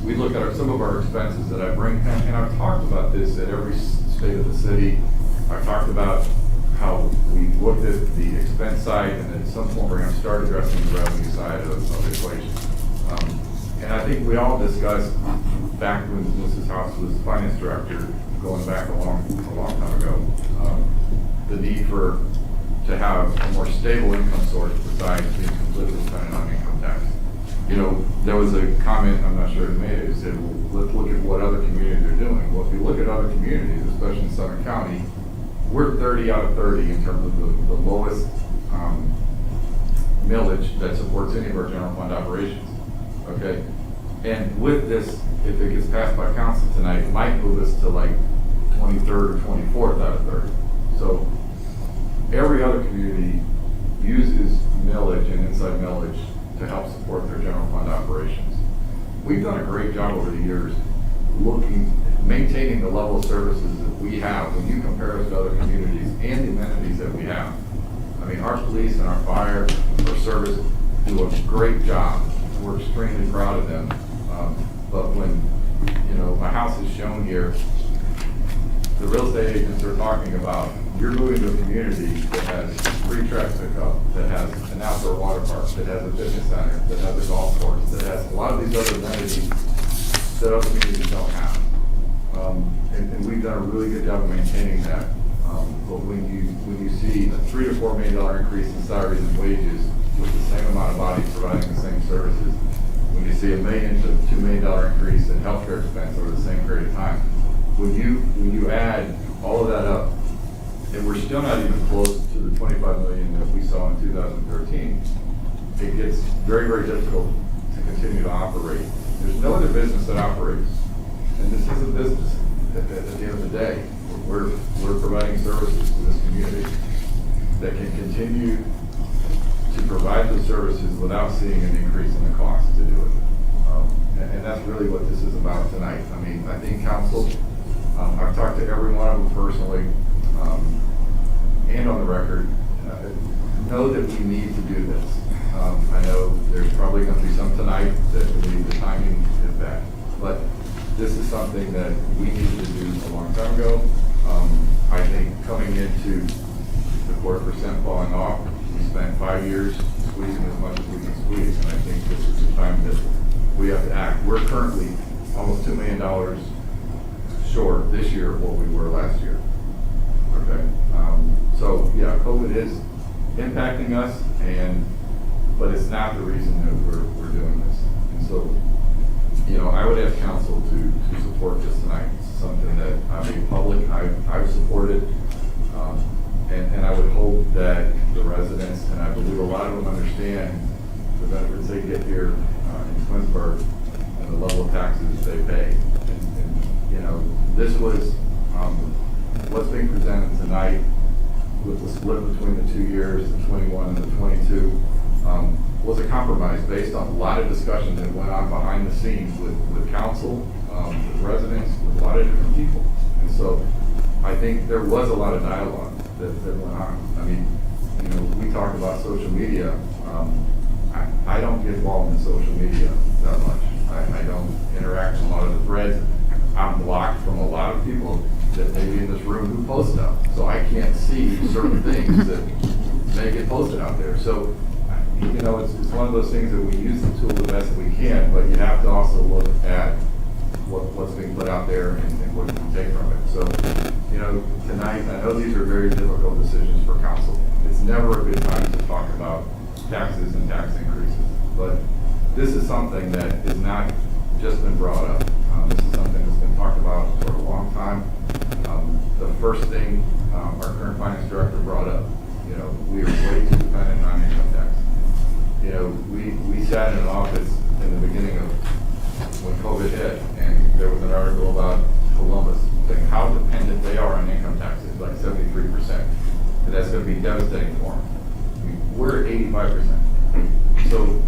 We look at some of our expenses that I bring, and I've talked about this at every state of the city. I've talked about how we looked at the expense side, and at some point we're going to start addressing the revenue side of the equation. And I think we all discussed back when Mrs. House was finance director, going back a long time ago, the need to have a more stable income source besides being completely dependent on income tax. You know, there was a comment, I'm not sure who made it, who said, well, let's look at what other communities are doing. Well, if you look at other communities, especially in Southern County, we're 30 out of 30 in terms of the lowest millage that supports any of our general fund operations, okay? And with this, if it gets passed by council tonight, it might move us to like 23rd or 24th out of 30. So every other community uses millage and inside millage to help support their general fund operations. We've done a great job over the years maintaining the level of services that we have when you compare us to other communities and the amenities that we have. I mean, our police and our fire, our service do a great job. We're extremely proud of them. But when, you know, my house is shown here, the real estate agents are talking about, you're moving to a community that has free trash pickup, that has an outdoor water park, that has a fitness center, that has a golf course, that has a lot of these other amenities that other communities don't have. And we've done a really good job of maintaining that. But when you see a $3 to $4 million increase in salaries and wages with the same amount of bodies providing the same services, when you see $1 million to $2 million increase in healthcare expense over the same period of time, when you add all of that up, and we're still not even close to the 25 million that we saw in 2013, it gets very, very difficult to continue to operate. There's no other business that operates, and this is a business at the end of the day. We're providing services to this community that can continue to provide those services without seeing an increase in the cost to do it. And that's really what this is about tonight. I mean, I think council, I've talked to every one of them personally, and on the record, know that we need to do this. I know there's probably going to be some tonight that believe the timing is bad, but this is something that we needed to do a long time ago. I think coming into the 4% falling off, we spent 5 years squeezing as much as we can squeeze, and I think this is the time that we have to act. We're currently almost $2 million short this year of what we were last year. Okay, so yeah, COVID is impacting us, but it's not the reason that we're doing this. And so, you know, I would ask council to support this tonight. It's something that I made public. I've supported, and I would hope that the residents, and I believe a lot of them understand the benefits they get here in Twinsburg and the level of taxes they pay. And you know, this was what's being presented tonight with the split between the 2 years, the 21 and the 22, was a compromise based on a lot of discussion that went on behind the scenes with council, with residents, with a lot of different people. And so I think there was a lot of dialogue that went on. I mean, you know, we talk about social media. I don't get involved in social media that much. I don't interact with a lot of the threads. I'm blocked from a lot of people that may be in this room who post stuff. So I can't see certain things that may get posted out there. So, you know, it's one of those things that we use the tool the best that we can, but you have to also look at what's being put out there and what you can take from it. So, you know, tonight, I know these are very difficult decisions for council. It's never a good time to talk about taxes and tax increases, but this is something that has not just been brought up. This is something that's been talked about for a long time. The first thing our current finance director brought up, you know, we are way too dependent on income tax. You know, we sat in an office in the beginning of when COVID hit, and there was an article about Columbus saying how dependent they are on income taxes, like 73%. And that's going to be devastating for them. I mean, we're at 85%. So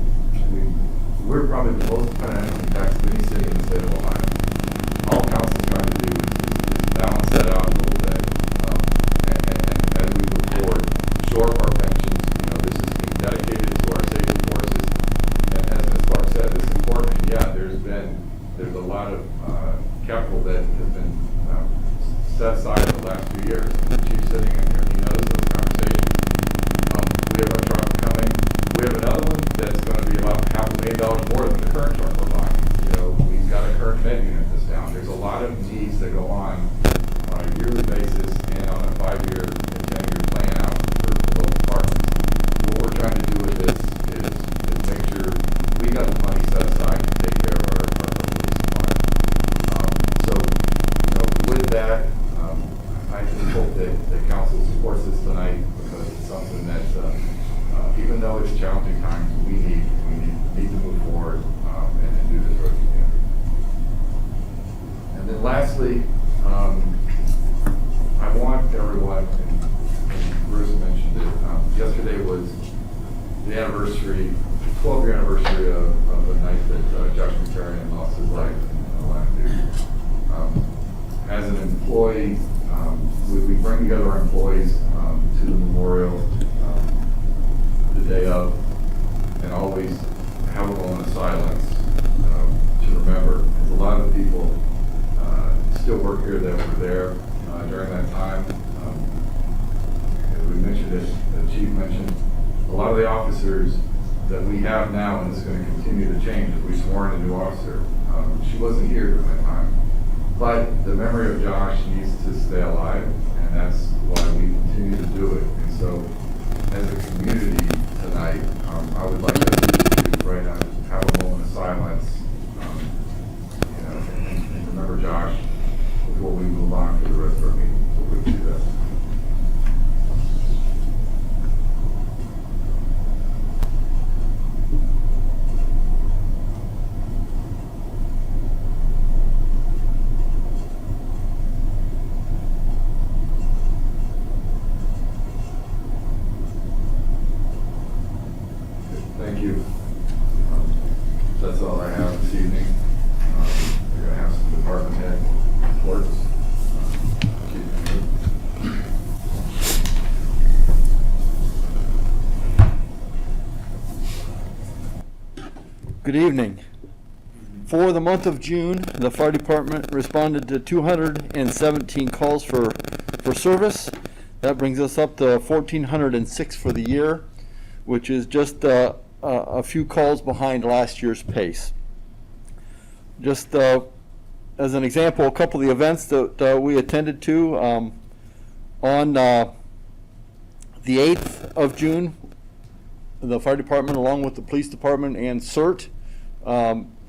we're probably the most dependent on income tax of any city in the state of Ohio. All council's trying to do is balance that out a little bit. And as we move forward, shore up our pensions, you know, this is being dedicated to our safety forces. And as Ms. Clark said, it's important. And yeah, there's a lot of capital that has been set aside in the last few years. The chief's sitting in here, he knows those conversations. We have a truck coming. We have another one that's going to be about $500,000 more than the current truck we're buying. there's a lot of needs that go on a yearly basis and on a 5-year and 10-year plan out for both departments. What we're trying to do with this is make sure we got the money set aside to take care of our police department. So, with that, I just hope that the council supports this tonight, because it's something that, even though it's challenging times, we need to move forward and do this right again. And then lastly, I want everyone, and Bruce mentioned it, yesterday was the anniversary, 12-year anniversary of the night that Josh McCarrion lost his life in the line of duty. As an employee, we bring together our employees to the memorial the day of, and always have a moment of silence to remember. There's a lot of people still work here that were there during that time. We mentioned it, the chief mentioned, a lot of the officers that we have now, and it's going to continue to change as we sworn a new officer. She wasn't here during that time. But the memory of Josh needs to stay alive, and that's why we continue to do it. And so, as a community tonight, I would like us to right now just have a moment of silence, and remember Josh before we move on to the rest of our meeting. So we can do that. Thank you. That's all I have this evening. We're going to have some department head reports. Good evening. For the month of June, the fire department responded to 217 calls for service. That brings us up to 1,406 for the year, which is just a few calls behind last year's pace. Just as an example, a couple of the events that we attended to, on the 8th of June, the fire department, along with the police department and CERT,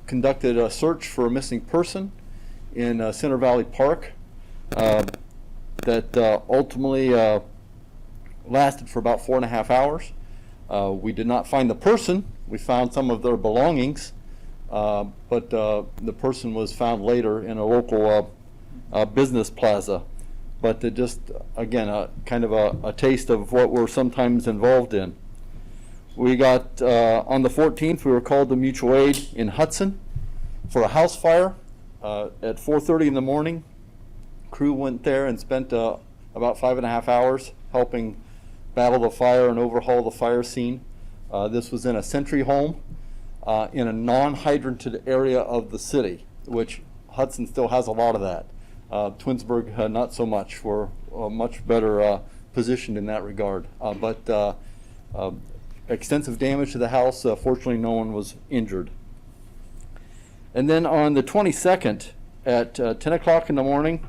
conducted a search for a missing person in Center Valley Park that ultimately lasted for about 4.5 hours. We did not find the person. We found some of their belongings, but the person was found later in a local business plaza. But just, again, kind of a taste of what we're sometimes involved in. We got, on the 14th, we were called to mutual aid in Hudson for a house fire at 4:30 in the morning. Crew went there and spent about 5.5 hours helping battle the fire and overhaul the fire scene. This was in a Century home in a non-hydranted area of the city, which Hudson still has a lot of that. Twinsburg, not so much. We're much better positioned in that regard. But extensive damage to the house. Fortunately, no one was injured. And then on the 22nd at 10 o'clock in the morning,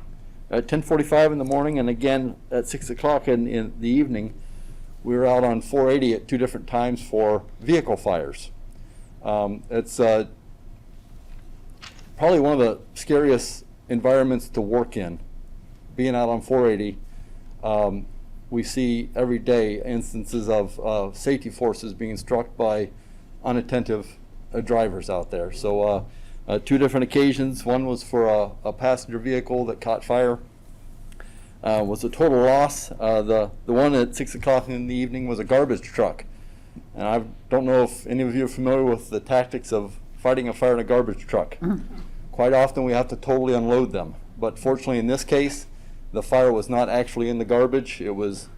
at 10:45 in the morning, and again at 6 o'clock in the evening, we were out on 480 at 2 different times for vehicle fires. It's probably one of the scariest environments to work in, being out on 480. We see every day instances of safety forces being struck by unattentive drivers out there. So 2 different occasions. One was for a passenger vehicle that caught fire. Was a total loss. The one at 6 o'clock in the evening was a garbage truck. And I don't know if any of you are familiar with the tactics of fighting a fire in a garbage truck. Quite often we have to totally unload them. But fortunately in this case, the fire was not actually in the garbage. It was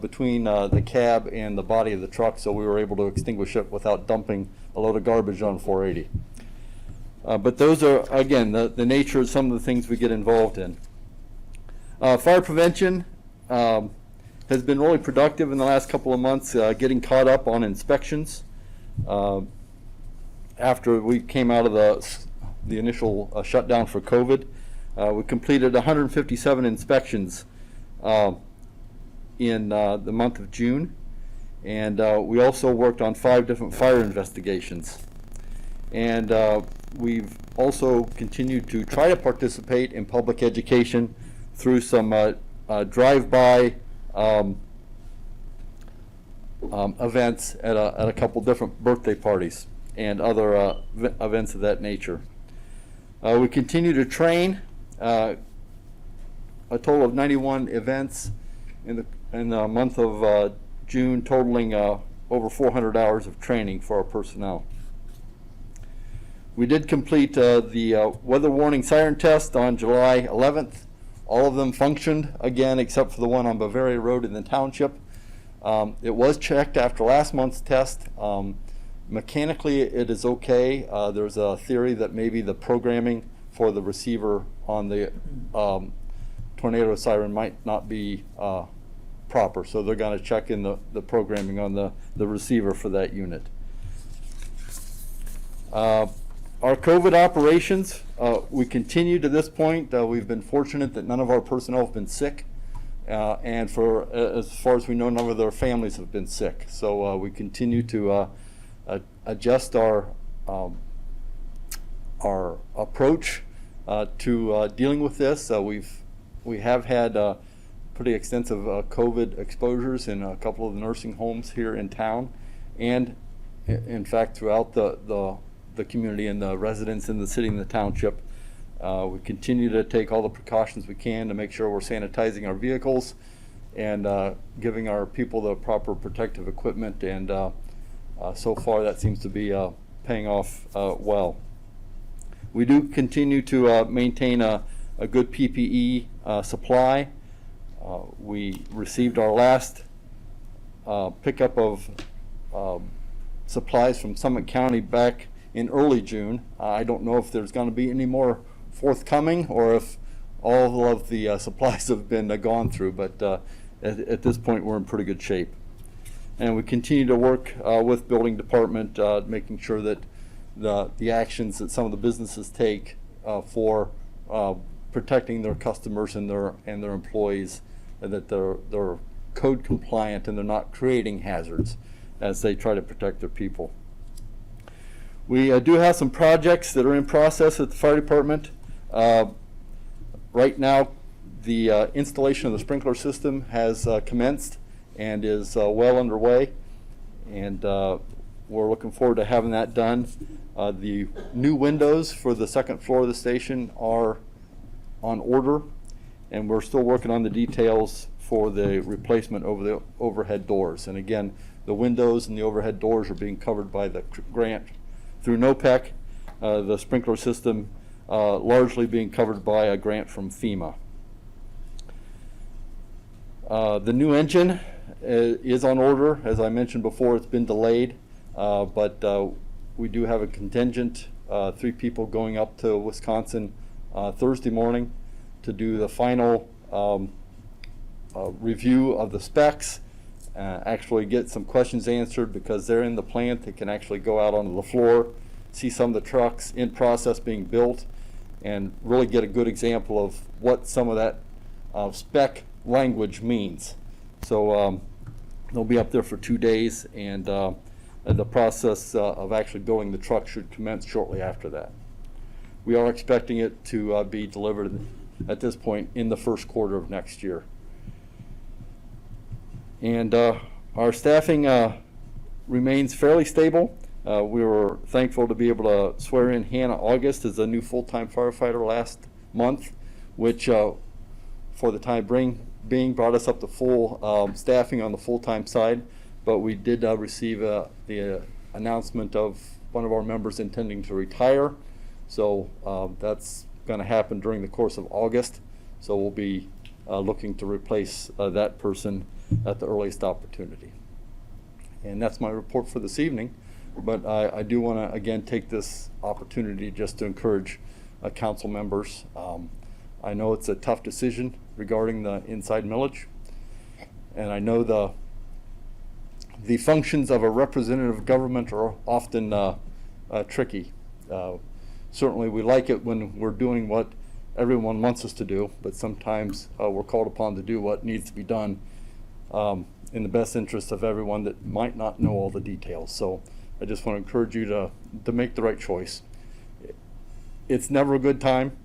between the cab and the body of the truck, so we were able to extinguish it without dumping a load of garbage on 480. But those are, again, the nature of some of the things we get involved in. Fire prevention has been really productive in the last couple of months, getting caught up on inspections. After we came out of the initial shutdown for COVID, We completed 157 inspections in the month of June, and we also worked on 5 different fire investigations. And we've also continued to try to participate in public education through some drive-by events at a couple different birthday parties and other events of that nature. We continue to train a total of 91 events in the month of June, totaling over 400 hours of training for our personnel. We did complete the weather warning siren test on July 11th. All of them functioned again except for the one on Bavaria Road in the township. It was checked after last month's test. Mechanically it is okay. There's a theory that maybe the programming for the receiver on the tornado siren might not be proper, so they're going to check in the programming on the receiver for that unit. Our COVID operations, we continue to this point. We've been fortunate that none of our personnel have been sick, and as far as we know, none of their families have been sick. So we continue to adjust our approach to dealing with this. We have had pretty extensive COVID exposures in a couple of the nursing homes here in town, and in fact throughout the community and the residents in the city and the township. We continue to take all the precautions we can to make sure we're sanitizing our vehicles and giving our people the proper protective equipment, and so far that seems to be paying off well. We do continue to maintain a good PPE supply. We received our last pickup of supplies from Summit County back in early June. I don't know if there's going to be any more forthcoming or if all of the supplies have been gone through, but at this point we're in pretty good shape. And we continue to work with building department, making sure that the actions that some of the businesses take for protecting their customers and their employees, and that they're code compliant and they're not creating hazards as they try to protect their people. We do have some projects that are in process at the fire department. Right now, the installation of the sprinkler system has commenced and is well underway, and we're looking forward to having that done. The new windows for the second floor of the station are on order, and we're still working on the details for the replacement over the overhead doors. And again, the windows and the overhead doors are being covered by the grant through NOPEC, the sprinkler system largely being covered by a grant from FEMA. The new engine is on order. As I mentioned before, it's been delayed, but we do have a contingent, 3 people going up to Wisconsin Thursday morning to do the final review of the specs, actually get some questions answered, because they're in the plant. They can actually go out onto the floor, see some of the trucks in process being built, and really get a good example of what some of that spec language means. So they'll be up there for 2 days, and the process of actually building the truck should commence shortly after that. We are expecting it to be delivered at this point in the first quarter of next year. And our staffing remains fairly stable. We were thankful to be able to swear in Hannah August as a new full-time firefighter last month, which for the time being brought us up to full staffing on the full-time side. But we did receive the announcement of one of our members intending to retire. So that's going to happen during the course of August. So we'll be looking to replace that person at the earliest opportunity. And that's my report for this evening. But I do want to again take this opportunity just to encourage council members. I know it's a tough decision regarding the inside millage, and I know the functions of a representative government are often tricky. Certainly we like it when we're doing what everyone wants us to do, but sometimes we're called upon to do what needs to be done in the best interest of everyone that might not know all the details. So I just want to encourage you to make the right choice. It's never a good time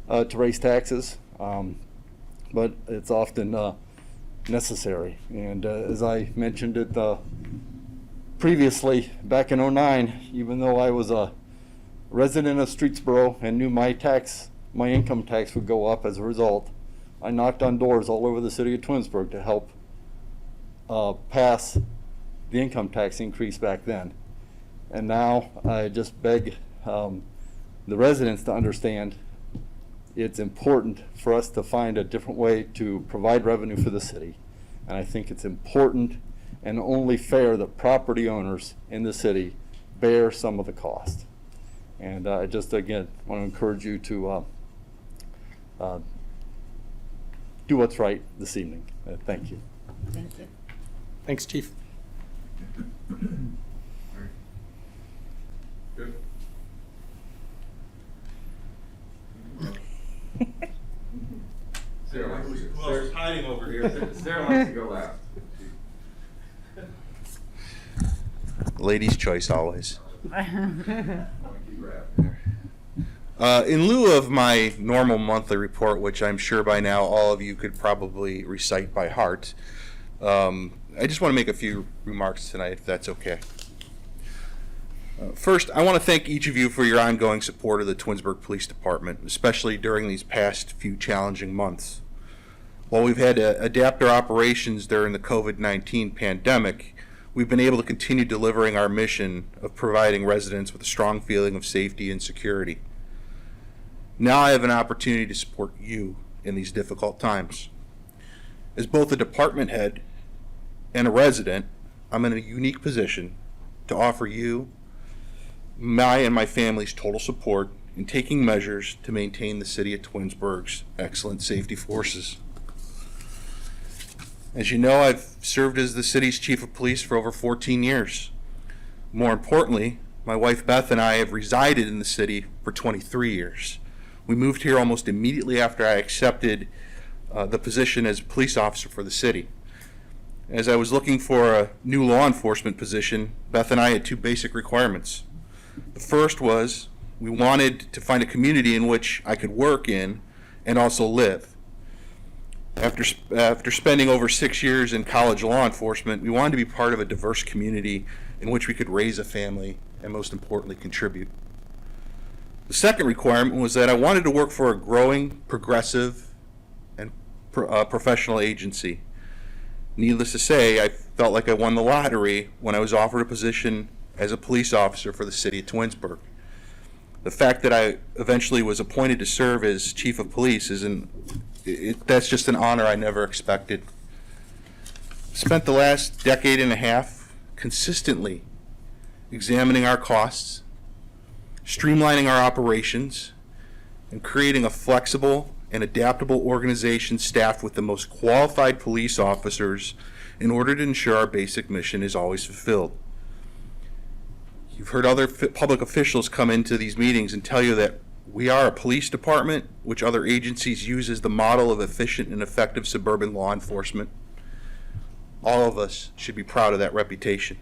to raise taxes, but it's often necessary. And as I mentioned it previously, back in '09, even though I was a resident of Streetsboro and knew my income tax would go up as a result, I knocked on doors all over the city of Twinsburg to help pass the income tax increase back then. And now I just beg the residents to understand it's important for us to find a different way to provide revenue for the city. And I think it's important and only fair that property owners in the city bear some of the cost. And I just, again, want to encourage you to do what's right this evening. Thank you. Thank you. Thanks, Chief. Good. Sarah likes to go. Sarah's hiding over here. Sarah likes to go last. Ladies' choice always. Keep her happy. In lieu of my normal monthly report, which I'm sure by now all of you could probably recite by heart, I just want to make a few remarks tonight, if that's okay. First, I want to thank each of you for your ongoing support of the Twinsburg Police Department, especially during these past few challenging months. While we've had to adapt our operations during the COVID-19 pandemic, we've been able to continue delivering our mission of providing residents with a strong feeling of safety and security. Now I have an opportunity to support you in these difficult times. As both a department head and a resident, I'm in a unique position to offer you my and my family's total support in taking measures to maintain the city of Twinsburg's excellent safety forces. As you know, I've served as the city's chief of police for over 14 years. More importantly, my wife Beth and I have resided in the city for 23 years. We moved here almost immediately after I accepted the position as a police officer for the city. As I was looking for a new law enforcement position, Beth and I had two basic requirements. The first was we wanted to find a community in which I could work in and also live. After spending over 6 years in college law enforcement, we wanted to be part of a diverse community in which we could raise a family and, most importantly, contribute. The second requirement was that I wanted to work for a growing, progressive, and professional agency. Needless to say, I felt like I won the lottery when I was offered a position as a police officer for the city of Twinsburg. The fact that I eventually was appointed to serve as chief of police that's just an honor I never expected. Spent the last decade and a half consistently examining our costs, streamlining our operations, and creating a flexible and adaptable organization staffed with the most qualified police officers in order to ensure our basic mission is always fulfilled. You've heard other public officials come into these meetings and tell you that we are a police department which other agencies use as the model of efficient and effective suburban law enforcement. All of us should be proud of that reputation.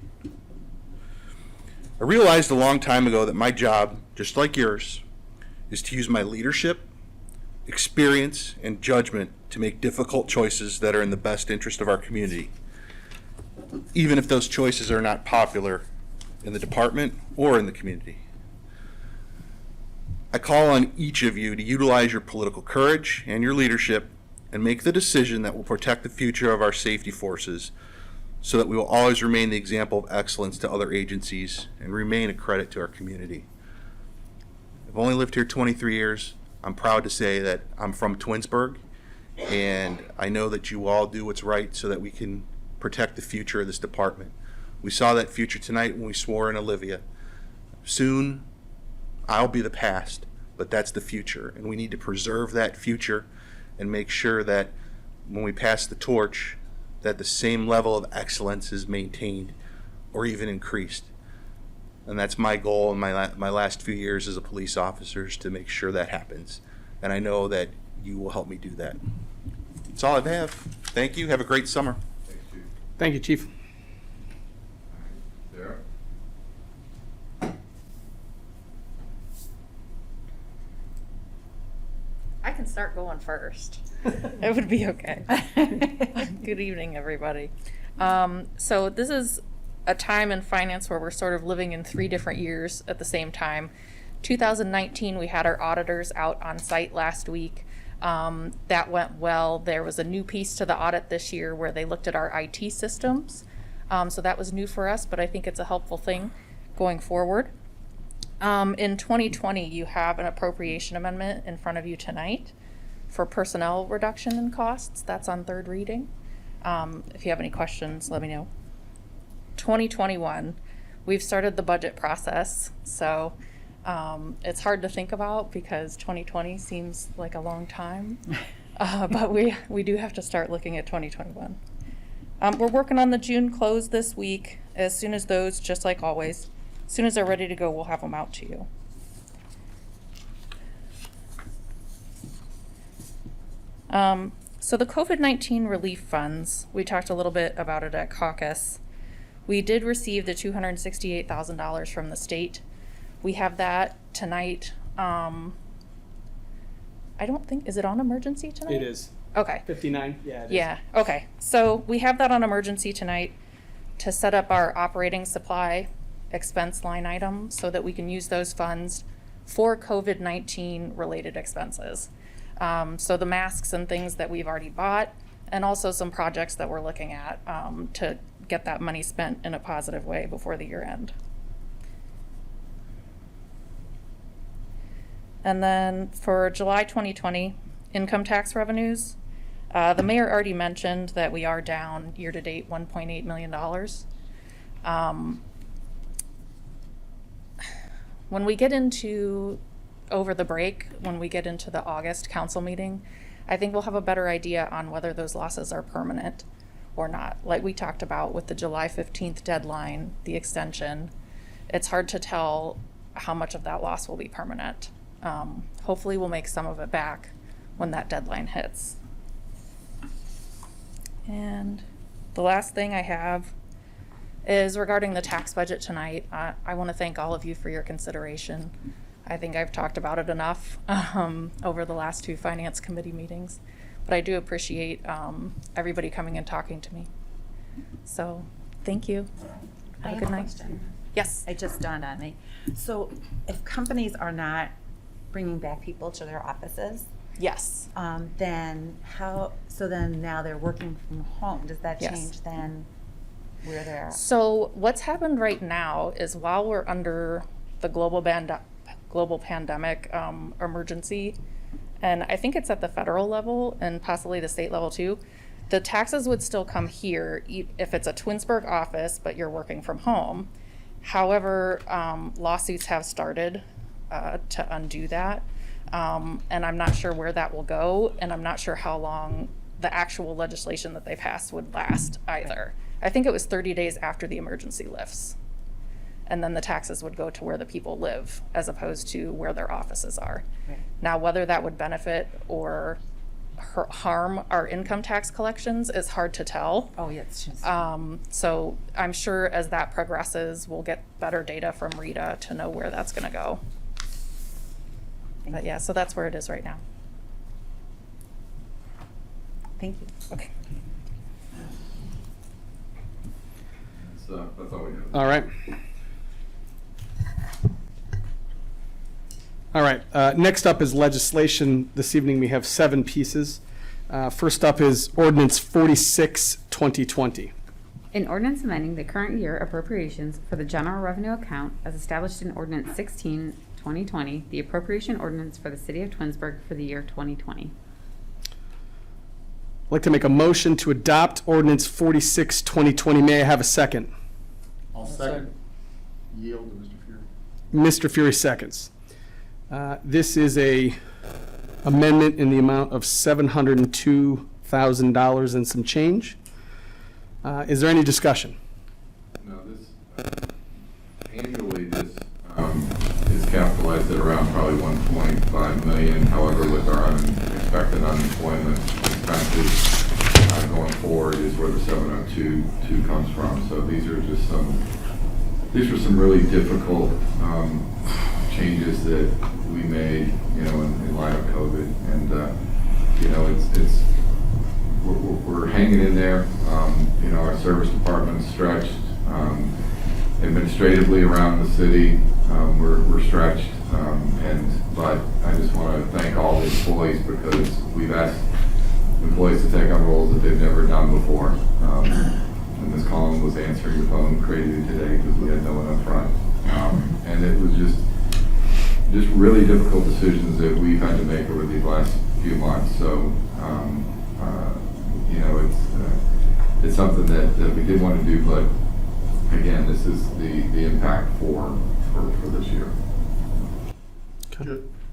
I realized a long time ago that my job, just like yours, is to use my leadership, experience, and judgment to make difficult choices that are in the best interest of our community, even if those choices are not popular in the department or in the community. I call on each of you to utilize your political courage and your leadership and make the decision that will protect the future of our safety forces so that we will always remain the example of excellence to other agencies and remain a credit to our community. I've only lived here 23 years. I'm proud to say that I'm from Twinsburg, and I know that you all do what's right so that we can protect the future of this department. We saw that future tonight when we swore in Olivia. Soon, I'll be the past, but that's the future, and we need to preserve that future and make sure that when we pass the torch, that the same level of excellence is maintained or even increased. And that's my goal in my last few years as a police officer, is to make sure that happens. and I know that you will help me do that. That's all I have. Thank you. Have a great summer. Thanks, Chief. Thank you, Chief. Sarah? I can start going first. It would be okay. Good evening, everybody. So this is a time in finance where we're sort of living in 3 different years at the same time. 2019, we had our auditors out on site last week. That went well. There was a new piece to the audit this year where they looked at our IT systems. So that was new for us, but I think it's a helpful thing going forward. In 2020, you have an appropriation amendment in front of you tonight for personnel reduction in costs. That's on 3rd reading. If you have any questions, let me know. 2021, we've started the budget process. So it's hard to think about because 2020 seems like a long time. But we do have to start looking at 2021. We're working on the June close this week. As soon as those, just like always, as soon as they're ready to go, we'll have them out to you. So the COVID-19 relief funds, we talked a little bit about it at caucus. We did receive the $268,000 from the state. We have that tonight. I don't think, is it on emergency tonight? It is. Okay. 59? Yeah, it is. Yeah, okay. So we have that on emergency tonight to set up our operating supply expense line item so that we can use those funds for COVID-19 related expenses. So the masks and things that we've already bought, and also some projects that we're looking at to get that money spent in a positive way before the year end. And then for July 2020, income tax revenues, the mayor already mentioned that we are down year-to-date $1.8 million. When we get into, over the break, when we get into the August council meeting, I think we'll have a better idea on whether those losses are permanent or not. Like we talked about with the July 15th deadline, the extension, it's hard to tell how much of that loss will be permanent. Hopefully we'll make some of it back when that deadline hits. And the last thing I have is regarding the tax budget tonight. I want to thank all of you for your consideration. I think I've talked about it enough over the last 2 finance committee meetings, but I do appreciate everybody coming and talking to me. So thank you. Have a good night. Question. Yes. It just dawned on me. So if companies are not bringing back people to their offices, Yes. then how, so then now they're working from home. Does that Yes. change then where they're at? So what's happened right now is while we're under the global pandemic emergency, and I think it's at the federal level and possibly the state level too, the taxes would still come here if it's a Twinsburg office, but you're working from home. However, lawsuits have started to undo that. And I'm not sure where that will go, and I'm not sure how long the actual legislation that they passed would last either. I think it was 30 days after the emergency lifts. And then the taxes would go to where the people live as opposed to where their offices are. Right. Now, whether that would benefit or harm our income tax collections is hard to tell. Oh, yeah, it's just. So I'm sure as that progresses, we'll get better data from Rita to know where that's going to go. But yeah, so that's where it is right now. Thank you. Okay. That's all we have. All right. All right. Next up is legislation. This evening we have 7 pieces. First up is Ordinance 46, 2020. An ordinance amending the current year appropriations for the general revenue account as established in Ordinance 16, 2020, the appropriation ordinance for the city of Twinsburg for the year 2020. I'd like to make a motion to adopt Ordinance 46, 2020. May I have a second? I'll second. Yield to Mr. Fury. Mr. Fury seconds. This is a amendment in the amount of $702,000 and some change. Is there any discussion? No, this, annually, this is capitalized at around probably 1.5 million. However, with our expected unemployment expenses going forward is where the 702 comes from. So these were some really difficult changes that we made, you know, in light of COVID, and you know, we're hanging in there. You know, our service department's stretched. Administratively around the city, we're stretched, but I just want to thank all the employees, because we've asked employees to take on roles that they've never done before. And Ms. Collins was answering the phone crazy today because we had no one up front, and it was just really difficult decisions that we've had to make over these last few months. So you know, it's something that we did want to do, but again, this is the impact for this year.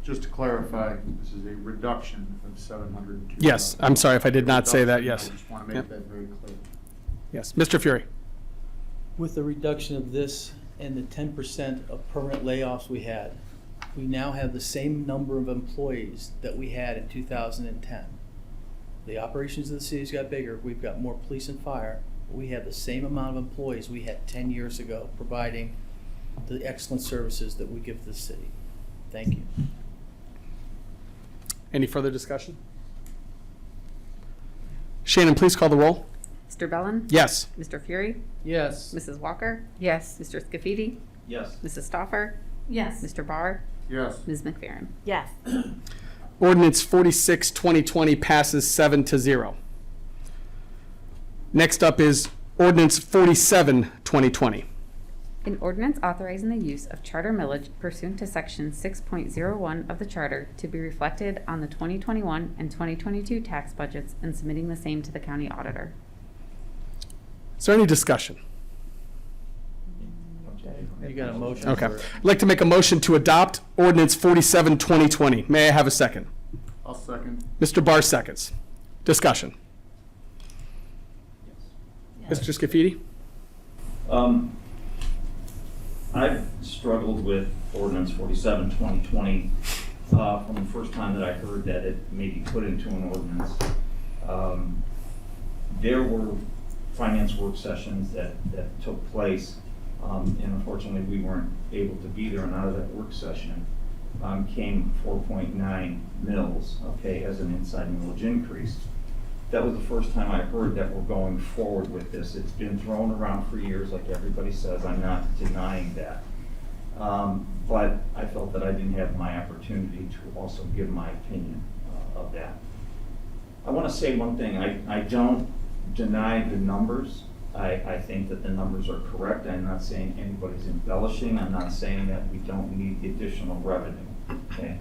Just to clarify, this is a reduction of 702. Yes, I'm sorry if I did not say that, yes. I just want to make that very clear. Yes, Mr. Fury. With the reduction of this and the 10% of permanent layoffs we had, we now have the same number of employees that we had in 2010. The operations of the city's got bigger. We've got more police and fire. We have the same amount of employees we had 10 years ago, providing the excellent services that we give to the city. Thank you. Any further discussion? Shannon, please call the roll. Mr. Bellin? Yes. Mr. Fury? Yes. Mrs. Walker? Yes. Mr. Scafidi? Yes. Mrs. Stoffer? Yes. Mr. Barr? Yes. Ms. McFerrin? Yes. Ordinance 46, 2020 passes 7-0. Next up is Ordinance 47, 2020. An ordinance authorizing the use of charter millage pursuant to section 6.01 of the charter to be reflected on the 2021 and 2022 tax budgets and submitting the same to the county auditor. Is there any discussion? You got a motion? Okay. for it. I'd like to make a motion to adopt Ordinance 47, 2020. May I have a second? I'll second. Mr. Barr seconds. Discussion. Mr. Scafidi? I've struggled with ordinance 47, 2020 from the first time that I heard that it may be put into an ordinance. There were finance work sessions that took place, and unfortunately we weren't able to be there, and out of that work session came 4.9 mils, okay, as an inside millage increase. That was the first time I heard that we're going forward with this. It's been thrown around for years, like everybody says. I'm not denying that. But I felt that I didn't have my opportunity to also give my opinion of that. I want to say one thing. I don't deny the numbers. I think that the numbers are correct. I'm not saying anybody's embellishing. I'm not saying that we don't need the additional revenue. Okay?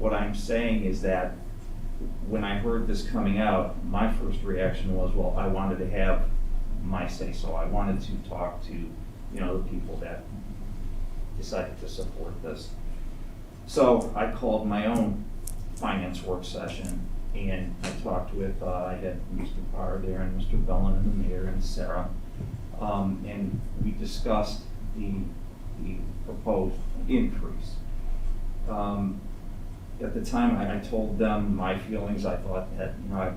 What I'm saying is that when I heard this coming out, my first reaction was, well, I wanted to have my say so. I wanted to talk to, you know, the people that decided to support this. So I called my own finance work session, and I talked with, I had Mr. Barr there and Mr. Bellin and the mayor and Sarah, and we discussed the proposed increase. At the time, I told them my feelings. I thought that, you know,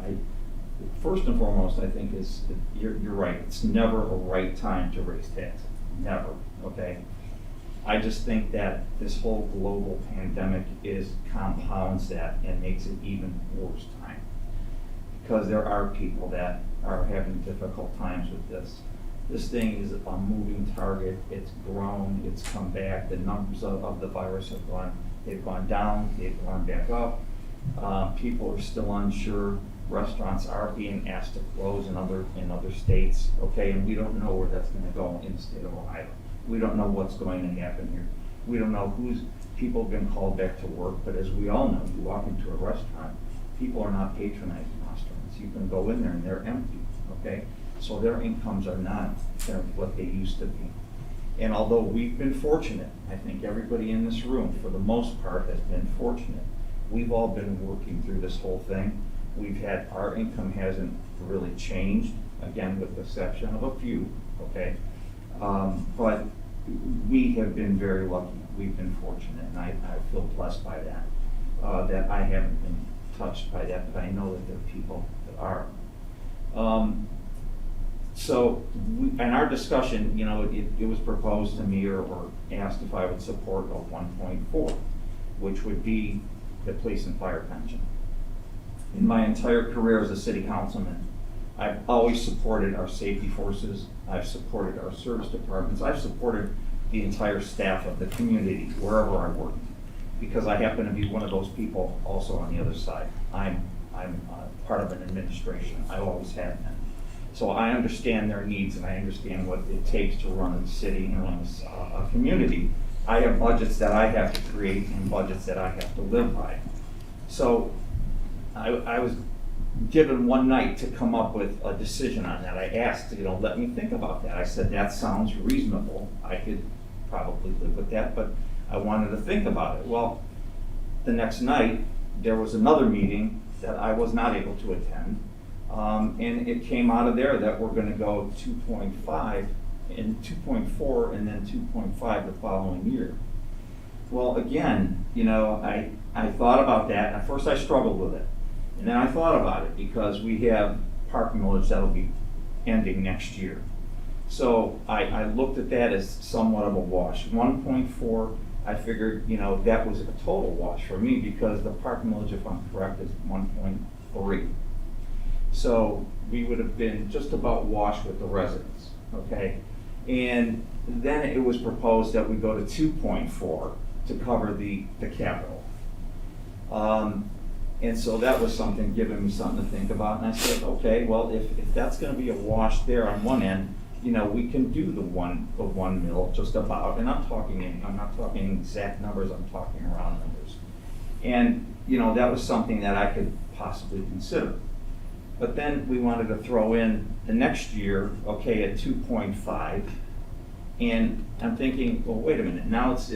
first and foremost, I think is, you're right. It's never a right time to raise taxes. Never, okay? I just think that this whole global pandemic compounds that and makes it even worse time. Because there are people that are having difficult times with this. This thing is a moving target. It's grown, it's come back. The numbers of the virus have gone down, they've gone back up. People are still unsure. Restaurants are being asked to close in other states, okay? And we don't know where that's gonna go in the state of Ohio. We don't know what's going to happen here. We don't know people have been called back to work, but as we all know, you walk into a restaurant, people are not patronizing restaurants. You can go in there and they're empty, okay? So their incomes are not what they used to be. And although we've been fortunate, I think everybody in this room, for the most part, has been fortunate. We've all been working through this whole thing. Our income hasn't really changed, again, with the exception of a few, okay? But we have been very lucky. We've been fortunate, and I feel blessed by that, that I haven't been touched by that, but I know that there are people that are. So, in our discussion, it was proposed to me or asked if I would support a 1.4, which would be the police and fire pension. In my entire career as a city councilman, I've always supported our safety forces, I've supported our service departments, I've supported the entire staff of the community, wherever I work, because I happen to be one of those people also on the other side. I'm part of an administration, I always have been. So I understand their needs and I understand what it takes to run a city and run a community. I have budgets that I have to create and budgets that I have to live by. So I was given one night to come up with a decision on that. I asked, let me think about that. I said, that sounds reasonable. I could probably live with that, but I wanted to think about it. Well, the next night, there was another meeting that I was not able to attend. And it came out of there that we're going to go 2.5 and 2.4 and then 2.5 the following year. Well, again, I thought about that. At first I struggled with it. And then I thought about it because we have park millage that'll be ending next year. So I looked at that as somewhat of a wash. 1.4, I figured, that was a total wash for me because the park millage, if I'm correct, is 1.3. So we would have been just about washed with the residents, okay? And then it was proposed that we go to 2.4 to cover the capital. And so that was something, giving me something to think about. And I said, okay, well, if that's gonna be a wash there on one end, we can do the one mil just about, and I'm not talking exact numbers, I'm talking round numbers. And, that was something that I could possibly consider. But then we wanted to throw in the next year, okay, at 2.5. And I'm thinking, well, wait a minute, now it's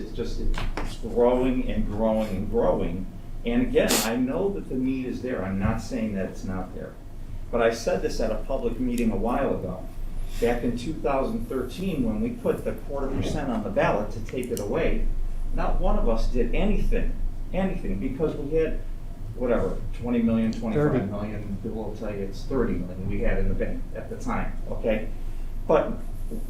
growing and growing and growing. And again, I know that the need is there. I'm not saying that it's not there. But I said this at a public meeting a while ago. Back in 2013, when we put the 0.25% on the ballot to take it away, not one of us did anything, because we had, 20 million, 25 million, people will tell you it's 30 million we had in the bank at the time, okay? But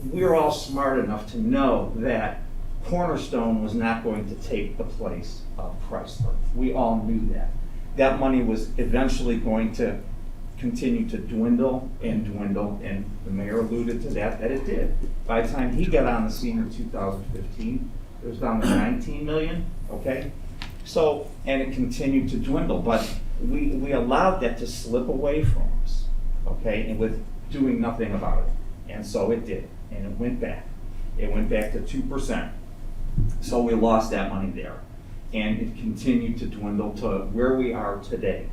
we're all smart enough to know that Cornerstone was not going to take the place of Chrysler. We all knew that. That money was eventually going to continue to dwindle, and the mayor alluded to that it did. By the time he got on the scene in 2015, it was down to 19 million, okay? So, and it continued to dwindle, but we allowed that to slip away from us, okay, and with doing nothing about it. And so it did, and it went back. It went back to 2%. So we lost that money there. And it continued to dwindle to where we are today.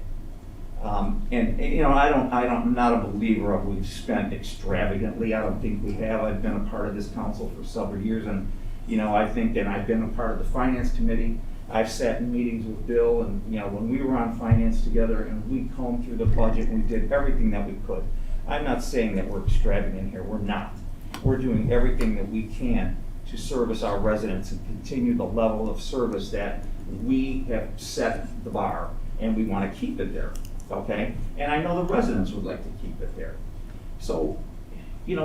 I'm not a believer of we've spent extravagantly. I don't think we have. I've been a part of this council for several years, and I think that I've been a part of the finance committee. I've sat in meetings with Bill, and when we were on finance together, and we combed through the budget, we did everything that we could. I'm not saying that we're extravagant here. We're not. We're doing everything that we can to service our residents and continue the level of service that we have set the bar, and we want to keep it there. Okay, and I know the residents would like to keep it there. So, when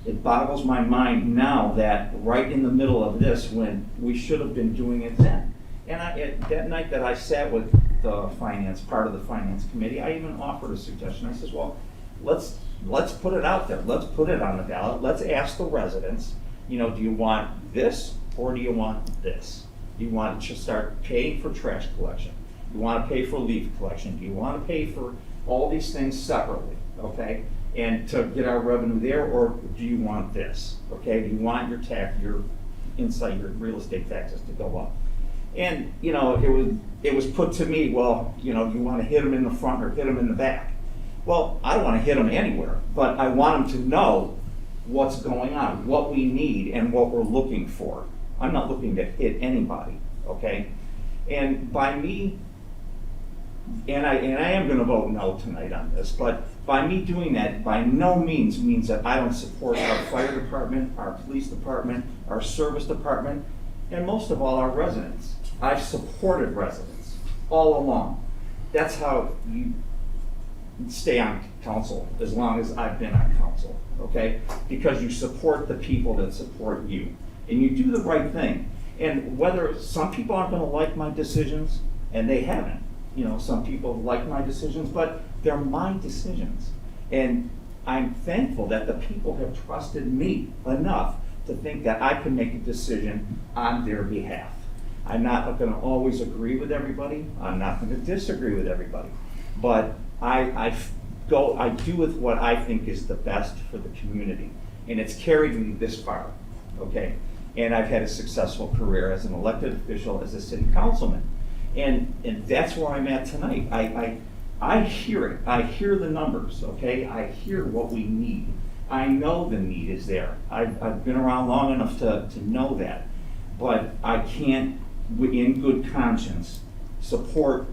it boggles my mind now that right in the middle of this, when we should have been doing it then. And that night that I sat with the part of the finance committee, I even offered a suggestion. I says, well, let's put it out there. Let's put it on the ballot. Let's ask the residents, do you want this or do you want this? Do you want to start paying for trash collection? Do you want to pay for leaf collection? Do you want to pay for all these things separately, okay? And to get our revenue there, or do you want this, okay? Do you want your real estate taxes to go up? And, it was put to me, well, you want to hit them in the front or hit them in the back. Well, I don't want to hit them anywhere, but I want them to know what's going on, what we need, and what we're looking for. I'm not looking to hit anybody, okay? And by me and I am gonna vote no tonight on this, but by me doing that, by no means means that I don't support our fire department, our police department, our service department, and most of all, our residents. I've supported residents all along. That's how you stay on council as long as I've been on council, okay? Because you support the people that support you, and you do the right thing. And whether some people aren't gonna like my decisions, and they haven't, you know, some people like my decisions, but they're my decisions. And I'm thankful that the people have trusted me enough to think that I can make a decision on their behalf. I'm not gonna always agree with everybody, I'm not gonna disagree with everybody, but I do with what I think is the best for the community. And it's carried me this far, okay? And I've had a successful career as an elected official, as a city councilman. And that's where I'm at tonight. I hear it, I hear the numbers, okay? I hear what we need. I know the need is there. I've been around long enough to know that. But I can't, in good conscience, support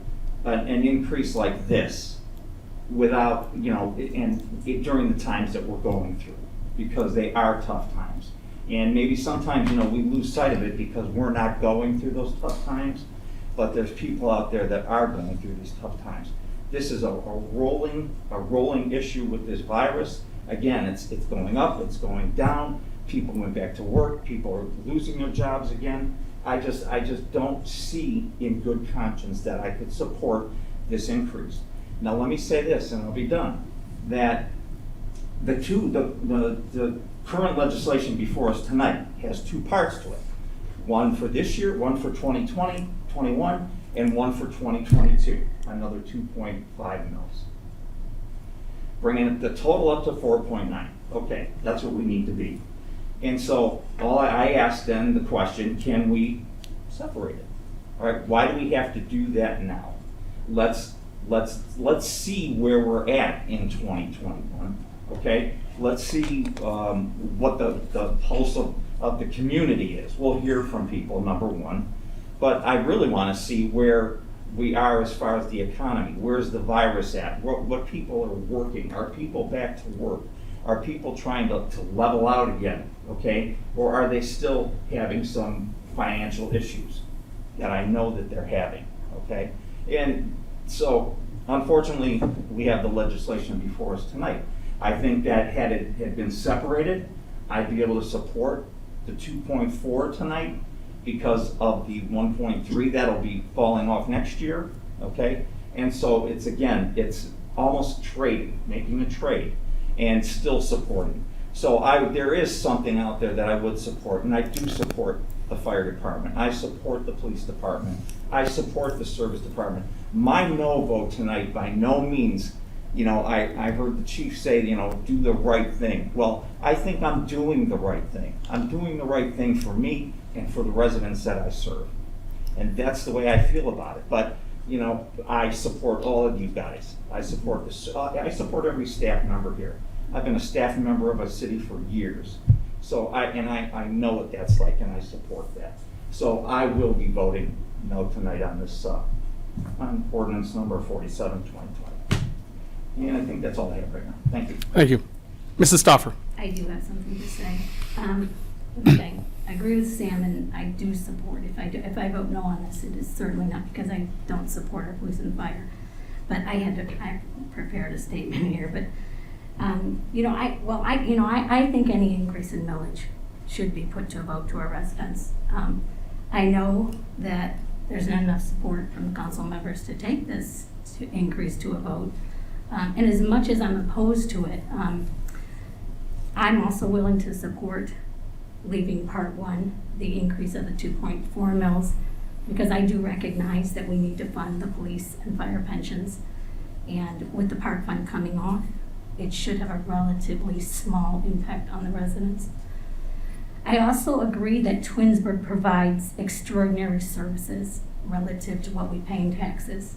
an increase like this without, you know, during the times that we're going through, because they are tough times. And maybe sometimes, you know, we lose sight of it because we're not going through those tough times, but there's people out there that are going through these tough times. This is a rolling issue with this virus. Again, it's going up, it's going down. People went back to work, people are losing their jobs again. I just don't see in good conscience that I could support this increase. Now let me say this, and I'll be done, that the current legislation before us tonight has two parts to it. One for this year, one for 2020, 21, and one for 2022, another 2.5 mils. Bringing the total up to 4.9. Okay, that's what we need to be. And so I asked then the question, can we separate it? All right, why do we have to do that now? Let's see where we're at in 2021, okay? Let's see what the pulse of the community is. We'll hear from people, number one. But I really want to see where we are as far as the economy. Where's the virus at? What people are working? Are people back to work? Are people trying to level out again, okay? Or are they still having some financial issues that I know that they're having, okay? And so, unfortunately, we have the legislation before us tonight. I think that had it had been separated, I'd be able to support the 2.4 tonight because of the 1.3 that'll be falling off next year, okay? And so it's almost trading, making a trade, and still supporting. So there is something out there that I would support, and I do support the fire department. I support the police department. I support the service department. My no vote tonight by no means, you know, I heard the chief say, you know, do the right thing. Well, I think I'm doing the right thing. I'm doing the right thing for me and for the residents that I serve. And that's the way I feel about it. But, you know, I support all of you guys. I support every staff member here. I've been a staff member of a city for years. So I know what that's like, and I support that. So I will be voting no tonight on this, on ordinance number 47, 2020. And I think that's all I have right now. Thank you. Thank you. Mrs. Stoffer. I do have something to say. Okay, I agree with Sam, and I do support. If I vote no on this, it is certainly not because I don't support our police and fire. But I prepared a statement here. But I think any increase in millage should be put to a vote to our residents. I know that there's not enough support from the council members to take this increase to a vote. And as much as I'm opposed to it, I'm also willing to support leaving part one, the increase of the 2.4 mils, because I do recognize that we need to fund the police and fire pensions. And with the park fund coming off, it should have a relatively small impact on the residents. I also agree that Twinsburg provides extraordinary services relative to what we pay in taxes.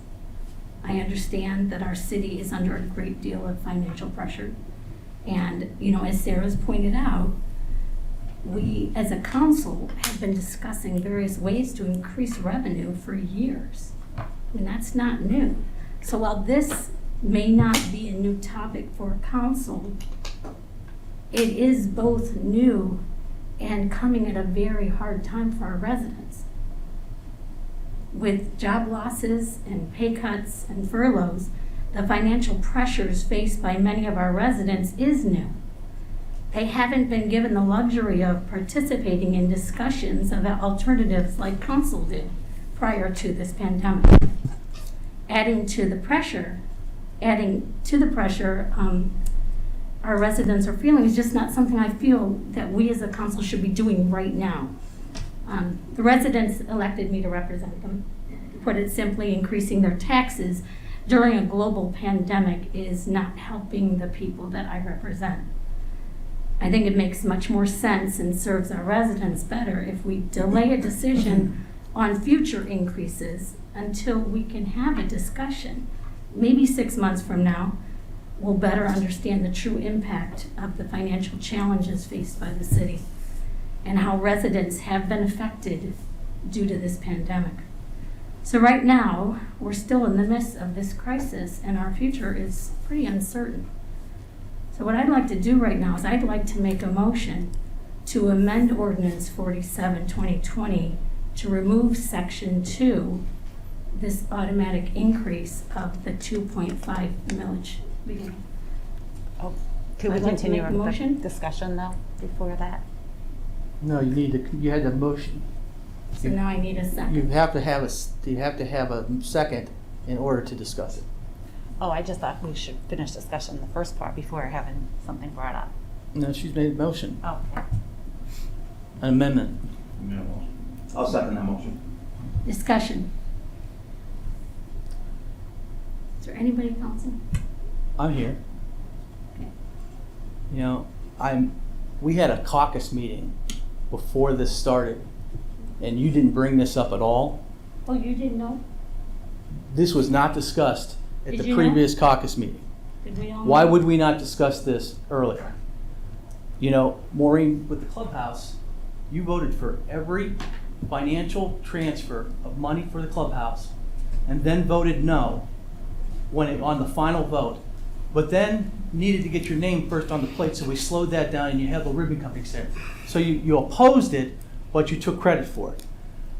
I understand that our city is under a great deal of financial pressure. And, you know, as Sarah's pointed out, we as a council have been discussing various ways to increase revenue for years. I mean, that's not new. So while this may not be a new topic for council, it is both new and coming at a very hard time for our residents. With job losses and pay cuts and furloughs, the financial pressures faced by many of our residents is new. They haven't been given the luxury of participating in discussions of alternatives like council did prior to this pandemic. Adding to the pressure our residents are feeling is just not something I feel that we as a council should be doing right now. The residents elected me to represent them. Put it simply, increasing their taxes during a global pandemic is not helping the people that I represent. I think it makes much more sense and serves our residents better if we delay a decision on future increases until we can have a discussion. Maybe 6 months from now, we'll better understand the true impact of the financial challenges faced by the city and how residents have been affected due to this pandemic. So right now, we're still in the midst of this crisis and our future is pretty uncertain. So what I'd like to do right now is I'd like to make a motion to amend Ordinance 47, 2020 to remove Section 2, this automatic increase of the 2.5 millage beginning. Oh, could we I'd like to continue make a our motion? discussion though, before that? No, you had the motion. So now I need a second. You have to have a second in order to discuss it. Oh, I just thought we should finish discussion the first part before having something brought up. No, she's made a motion, Oh, okay. an amendment. I'll second that motion. Discussion. Is there anybody, council? I'm here. Okay. You know, we had a caucus meeting before this started, and you didn't bring this up at all. Oh, you didn't know? This was not discussed at Did the you previous caucus meeting. Did we all Why know? would we not discuss this earlier? You know, Maureen, with the clubhouse, you voted for every financial transfer of money for the clubhouse and then voted no on the final vote, but then needed to get your name first on the plate, so we slowed that down and you had the ribbon cutting ceremony. So you opposed it, but you took credit for it.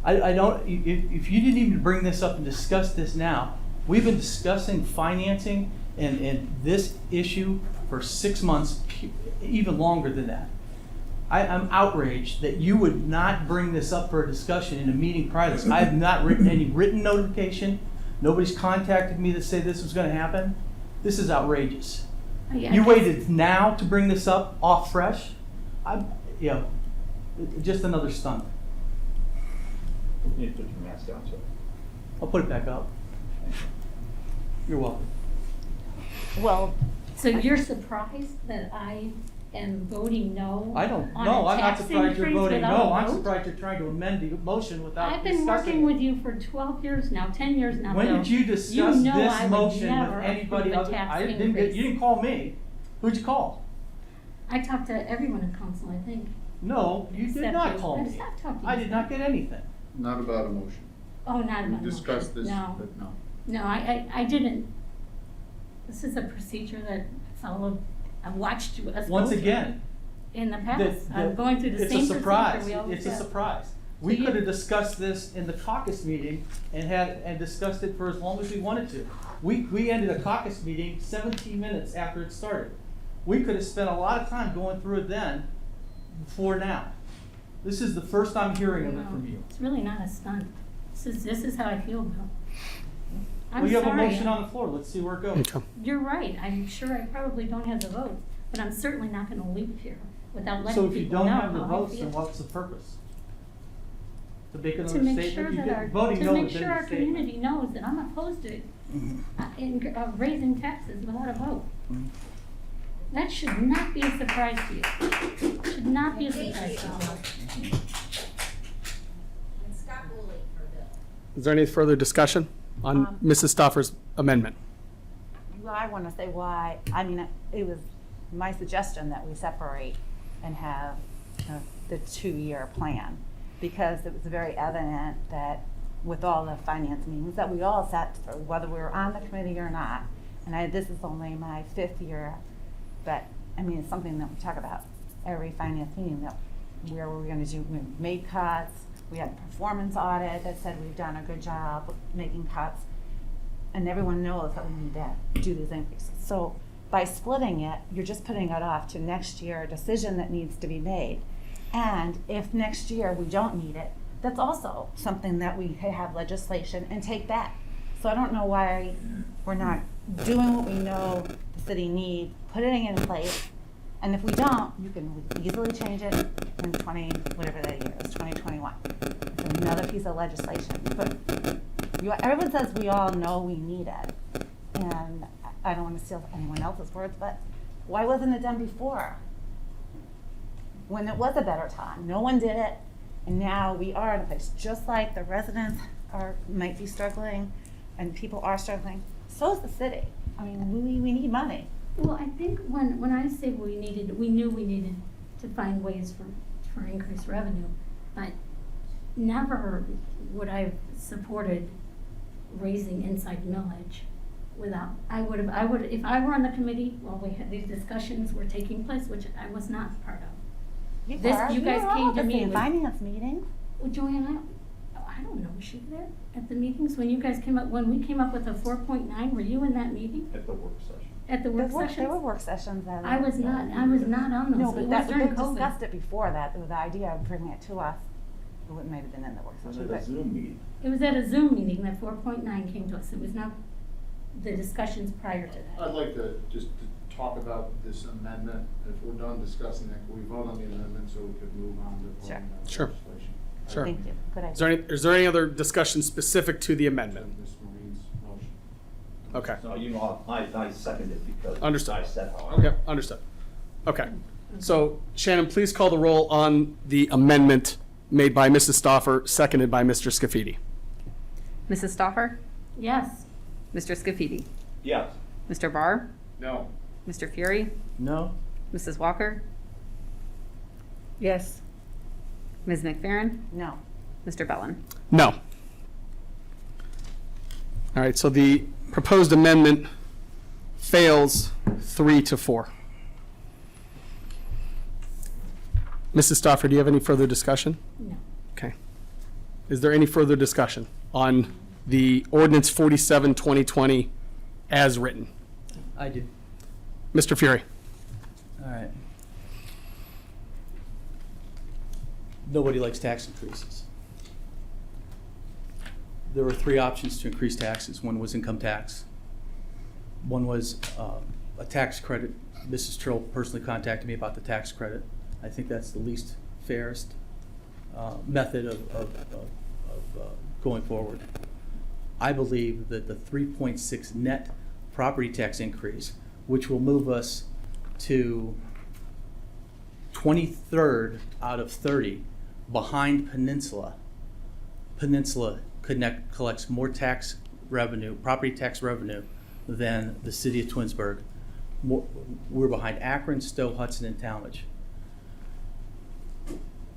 If you didn't even bring this up and discuss this now, we've been discussing financing and this issue for 6 months, even longer than that. I'm outraged that you would not bring this up for a discussion in a meeting prior to this. I have not written any written notification. Nobody's contacted me to say this was going to happen. This is outrageous. You waited now to bring this up off fresh? Just another stunt. You need to put your mask down, sir. I'll put it back up. You're welcome. Well, so you're surprised that I am voting no? I don't, on no, a I'm not tax surprised you're increase voting without no. a I'm vote? surprised you're trying to amend the motion without I've been discussing working it. with you for 12 years now, 10 years now, When Bill. did you discuss know I this would motion never with anybody approve a other? tax You increase. didn't call me. Who'd you call? I talked to everyone in council, I think. No, you did Except not you. call I me. stopped talking I to did you. not get anything. Not about a motion. Oh, not about We discussed motion. this, No. but no. No, I didn't. This is a procedure that I've watched us Once go through again, in the past. I'm going through the it's same a surprise. procedure we always It's a have. surprise. We you- could have discussed this in the caucus meeting and discussed it for as long as we wanted to. We ended a caucus meeting 17 minutes after it started. We could have spent a lot of time going through it then before now. This is the first I'm hearing of it from you. It's really not a stunt. This is how I feel, Bill. I'm Well, you have a sorry. motion on the floor. Let's see where it goes. You're right. I'm sure I probably don't have the vote, but I'm certainly not going to leave here without letting So if you people don't know have the how I votes, feel. then what's the purpose? To make another To make statement? sure You that did- our voting no has been our a statement. community knows that I'm opposed to raising taxes without a vote. That should not be a surprise to you. Should not be a surprise to you. Is there any further discussion on Mrs. Stoffer's amendment? Well, I want to say why, I mean, it was my suggestion that we separate and have the 2-year plan, because it was very evident that with all the finance meetings that we all sat through, whether we were on the committee or not. And this is only my 5th year, but I mean, it's something that we talk about every finance meeting, that where were we gonna do, we made cuts, we had a performance audit that said we've done a good job of making cuts, and everyone knows that we need to do these increases. So by splitting it, you're just putting it off to next year, a decision that needs to be made. And if next year we don't need it, that's also something that we could have legislation and take back. So I don't know why we're not doing what we know the city needs, putting it in place, and if we don't, you can easily change it in whatever that year is, 2021. It's another piece of legislation. But everyone says we all know we need it, and I don't want to steal anyone else's words, but why wasn't it done before? When it was a better time, no one did it, and now we are in a place, just like the residents might be struggling, and people are struggling, so is the city. I mean, we need money. Well, I think when I say we knew we needed to find ways for increased revenue, but never would I have supported raising inside millage without, I would, if I were on the committee, while these discussions were taking place, which I was not part of. You guys came to me with finance meetings. Well, Joanne, I don't know, was she there at the meetings when you guys came up, when we came up with a 4.9, were you in that meeting? At the work session. At the work sessions? There were work sessions. I was not on those. No, It but was that, we during COVID. discussed it before that, with the idea of bringing it to us. It might have been in the work Was session. it a but- Zoom meeting? It was at a Zoom meeting that 4.9 came to us. It was not the discussions prior to that. I'd like to just to talk about this amendment. If we're done discussing that, can we vote on the amendment so we could move on to voting on the Sure. legislation? Sure. Thank you. Good idea. Is there any other discussion specific to the amendment? Ms. Marine's motion. Okay. No, you know, I seconded because Understood. I said how I. Okay, understood. Okay. So Shannon, please call the roll on the amendment made by Mrs. Stoffer, seconded by Mr. Scafidi. Mrs. Stoffer? Yes. Mr. Scafidi? Yes. Mr. Barr? No. Mr. Fury? No? Mrs. Walker? Yes. Ms. McFerrin? No. Mr. Bellin? No. All right, so the proposed amendment fails 3-4. Mrs. Stoffer, do you have any further discussion? No. Okay. Is there any further discussion on the ordinance 47, 2020 as written? I do. Mr. Fury? All right. Nobody likes tax increases. There were 3 options to increase taxes. One was income tax. One was a tax credit. Mrs. Trill personally contacted me about the tax credit. I think that's the least fairest method of going forward. I believe that the 3.6 net property tax increase, which will move us to 23rd out of 30 behind Peninsula. Peninsula collects more tax revenue, property tax revenue, than the city of Twinsburg. We're behind Akron, Stowe, Hudson, and Talmadge.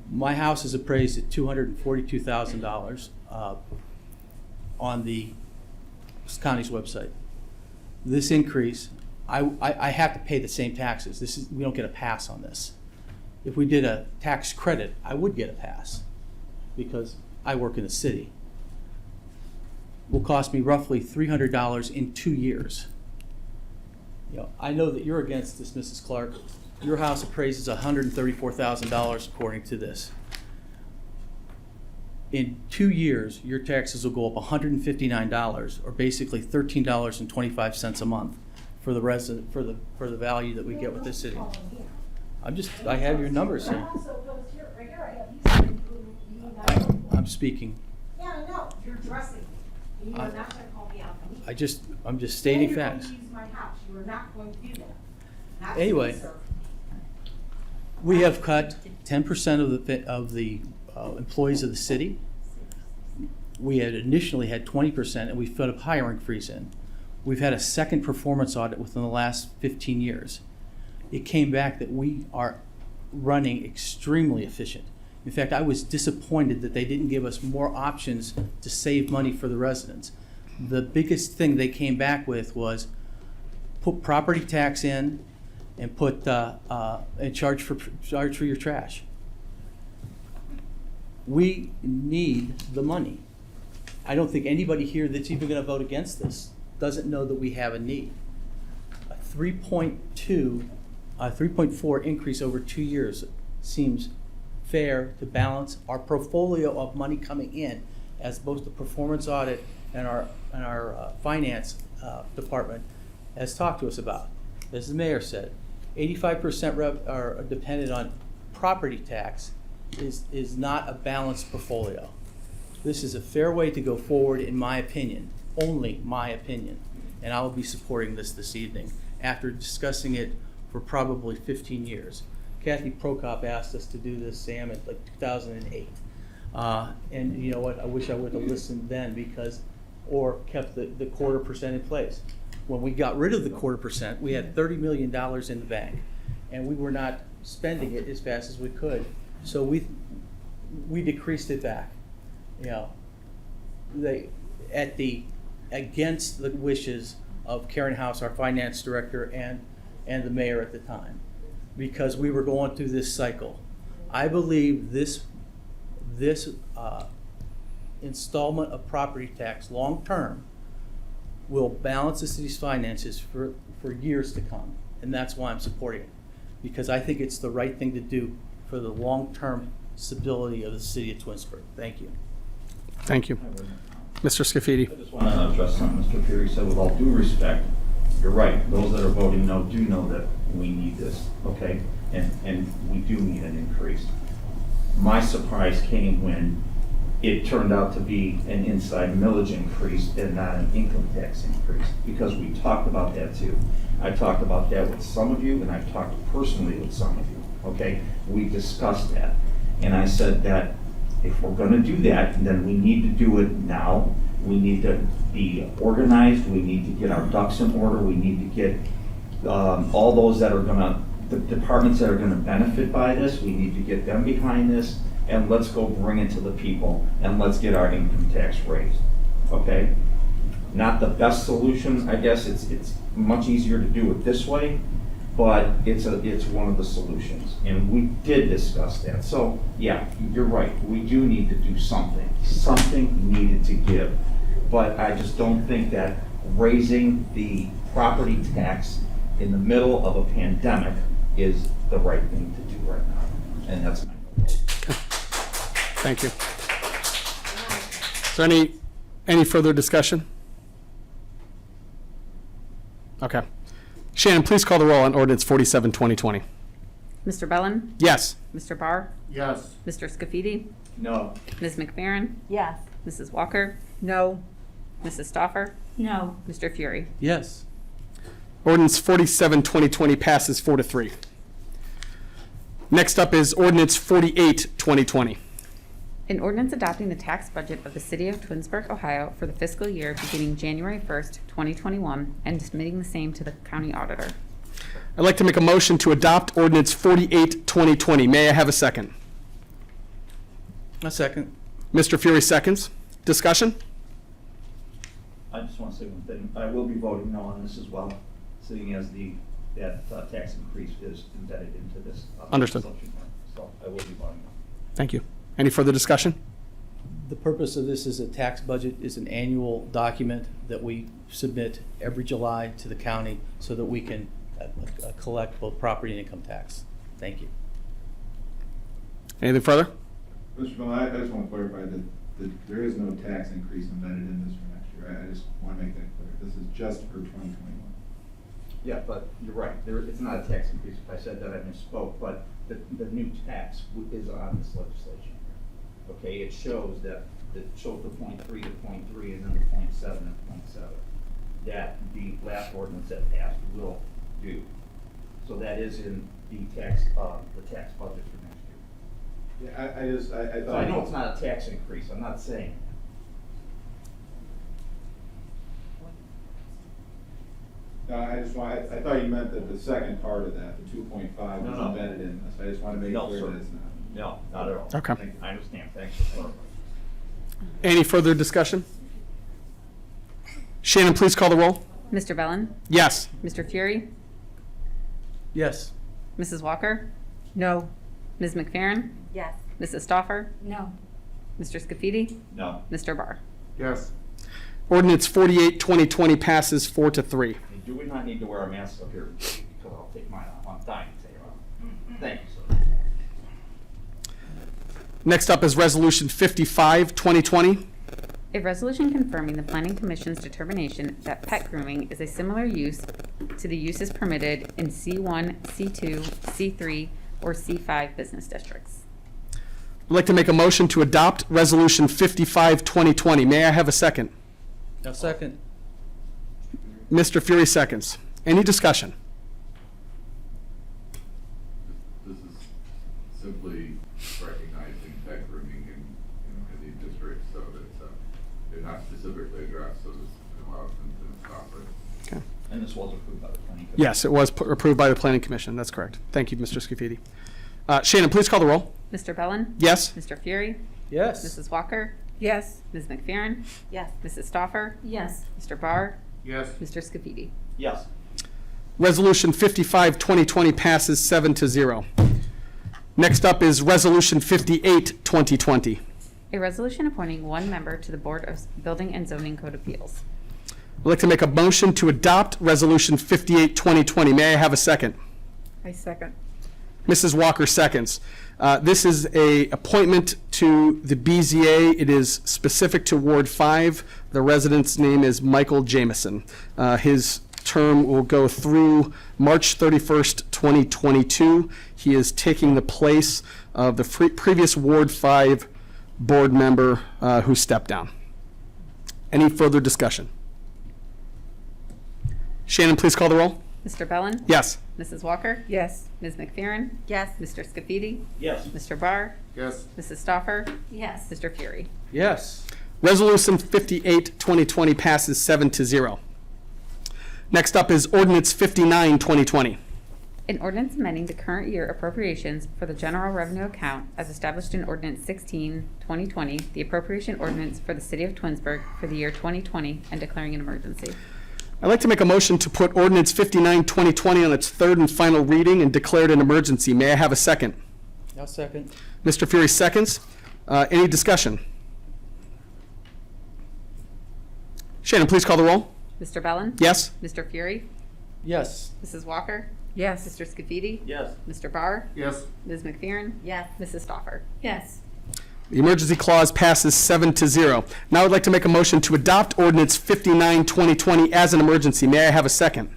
My house is appraised at $242,000 on the county's website. This increase, I have to pay the same taxes. We don't get a pass on this. If we did a tax credit, I would get a pass because I work in the city. Will cost me roughly $300 in 2 years. You know, I know that you're against this, Mrs. Clark. Your house appraises $134,000 according to this. In 2 years, your taxes will go up $159, or basically $13.25 a month for the resident, for the value that we get with this city. I have your numbers here. I'm speaking. Yeah, I know, you're dressing me. You are not gonna call me out. I'm just stating facts. You're going to use my house, you are not going to do that. Not Anyway. me, sir. We have cut 10% of the employees of the city. We had initially had 20%, and we put a hiring freeze in. We've had a second performance audit within the last 15 years. It came back that we are running extremely efficient. In fact, I was disappointed that they didn't give us more options to save money for the residents. The biggest thing they came back with was put property tax in and put and charge for your trash. We need the money. I don't think anybody here that's even going to vote against this doesn't know that we have a need. A 3.4 increase over 2 years seems fair to balance our portfolio of money coming in, as both the performance audit and our finance department has talked to us about. As the mayor said, 85% are dependent on property tax is not a balanced portfolio. This is a fair way to go forward, in my opinion, only my opinion, and I will be supporting this evening after discussing it for probably 15 years. Kathy Prokop asked us to do this, Sam, in like 2008. And you know what, I wish I would have listened then or kept the 1/4% in place. When we got rid of the 1/4%, we had $30 million in the bank, and we were not spending it as fast as we could. So we decreased it back. You know, against the wishes of Karen House, our finance director, and the mayor at the time, because we were going through this cycle. I believe this installment of property tax long term will balance the city's finances for years to come, and that's why I'm supporting it, because I think it's the right thing to do for the long-term stability of the city of Twinsburg. Thank you. Thank you. Mr. Scafidi. I just want to address something Mr. Fury said. With all due respect, you're right. Those that are voting no do know that we need this, okay? And we do need an increase. My surprise came when it turned out to be an inside millage increase and not an income tax increase, because we talked about that too. I talked about that with some of you, and I've talked personally with some of you, okay? We discussed that. And I said that if we're gonna do that, then we need to do it now. We need to be organized. We need to get our ducks in order. We need to get all those that are the departments that are gonna benefit by this, we need to get them behind this, and let's go bring it to the people, and let's get our income tax raised, okay? Not the best solution, I guess. It's much easier to do it this way, but it's one of the solutions, and we did discuss that. So yeah, you're right, we do need to do something. Something needed to give, but I just don't think that raising the property tax in the middle of a pandemic is the right thing to do right now, and that's my vote. Thank you. Is there any further discussion? Okay. Shannon, please call the roll on ordinance 47, 2020. Mr. Bellin? Yes. Mr. Barr? Yes. Mr. Scafidi? No. Ms. McFerrin? Yes. Mrs. Walker? No. Mrs. Stoffer? No. Mr. Fury? Yes. Ordinance 47, 2020 passes 4-3. Next up is ordinance 48, 2020. An ordinance adopting the tax budget of the city of Twinsburg, Ohio for the fiscal year beginning January 1st, 2021, and submitting the same to the county auditor. I'd like to make a motion to adopt ordinance 48, 2020. May I have a second? A second. Mr. Fury seconds. Discussion? I just want to say one thing. I will be voting no on this as well, seeing as that tax increase is embedded into this. Understood. Assumption. So I will be voting no. Thank you. Any further discussion? The purpose of this is a tax budget is an annual document that we submit every July to the county so that we can collect both property and income tax. Thank you. Anything further? Mr. Bell, I just want to clarify that there is no tax increase embedded in this for next year. I just want to make that clear. This is just for 2021. Yeah, but you're right. It's not a tax increase. If I said that, I misspoke. But the new tax is on this legislation. Okay, it shows the 0.3 to 0.3 and then the 0.7 and 0.7 that the last ordinance that passed will do. So that is in the tax budget for next year. Yeah, I thought. So I know it's not a tax increase. I'm not saying. No, I thought you meant that the second part of that, the 2.5, was No. embedded in this. I just want to make No, clear sir. that it's not. No, not at all. Okay. I understand, thanks for clarifying. Any further discussion? Shannon, please call the roll. Mr. Bellin? Yes. Mr. Fury? Yes. Mrs. Walker? No. Ms. McFerrin? Yes. Mrs. Stoffer? No. Mr. Scafidi? No. Mr. Barr? Yes. Ordinance 48, 2020 passes 4-3. Do we not need to wear a mask up here? Because I'll take mine off. I'm dying to say it. Thank you, sir. Next up is Resolution 55, 2020. A resolution confirming the Planning Commission's determination that pet grooming is a similar use to the uses permitted in C1, C2, C3, or C5 business districts. I'd like to make a motion to adopt Resolution 55, 2020. May I have a second? A second. Mr. Fury seconds. Any discussion? This is simply recognizing pet grooming in these districts, so that they're not specifically addressed, so this allows them to stop it. Okay. And this was approved by the planning commission. Yes, it was approved by the Planning Commission. That's correct. Thank you, Mr. Scafidi. Shannon, please call the roll. Mr. Bellin? Yes. Mr. Fury? Yes. Mrs. Walker? Yes. Ms. McFerrin? Yes. Mrs. Stoffer? Yes. Mr. Barr? Yes. Mr. Scafidi? Yes. Resolution 55, 2020 passes 7-0. Next up is Resolution 58, 2020. A resolution appointing one member to the Board of Building and Zoning Code Appeals. I'd like to make a motion to adopt Resolution 58, 2020. May I have a second? I second. Mrs. Walker seconds. This is a appointment to the BZA. It is specific to Ward 5. The resident's name is Michael Jameson. His term will go through March 31st, 2022. He is taking the place of the previous Ward 5 board member who stepped down. Any further discussion? Shannon, please call the roll. Mr. Bellin? Yes. Mrs. Walker? Yes. Ms. McFerrin? Yes. Mr. Scafidi? Yes. Mr. Barr? Yes. Mrs. Stoffer? Yes. Mr. Fury? Yes. Resolution 58, 2020 passes 7-0. Next up is Ordinance 59, 2020. An ordinance amending the current year appropriations for the general revenue account as established in Ordinance 16, 2020, the appropriation ordinance for the City of Twinsburg for the year 2020, and declaring an emergency. I'd like to make a motion to put Ordinance 59, 2020 on its third and final reading and declare it an emergency. May I have a second? A second. Mr. Fury seconds. Any discussion? Shannon, please call the roll. Mr. Bellin? Yes. Mr. Fury? Yes. Mrs. Walker? Yes. Mr. Scafidi? Yes. Mr. Barr? Yes. Ms. McFerrin? Yes. Mrs. Stoffer? Yes. The emergency clause passes 7-0. Now I'd like to make a motion to adopt Ordinance 59, 2020 as an emergency. May I have a second?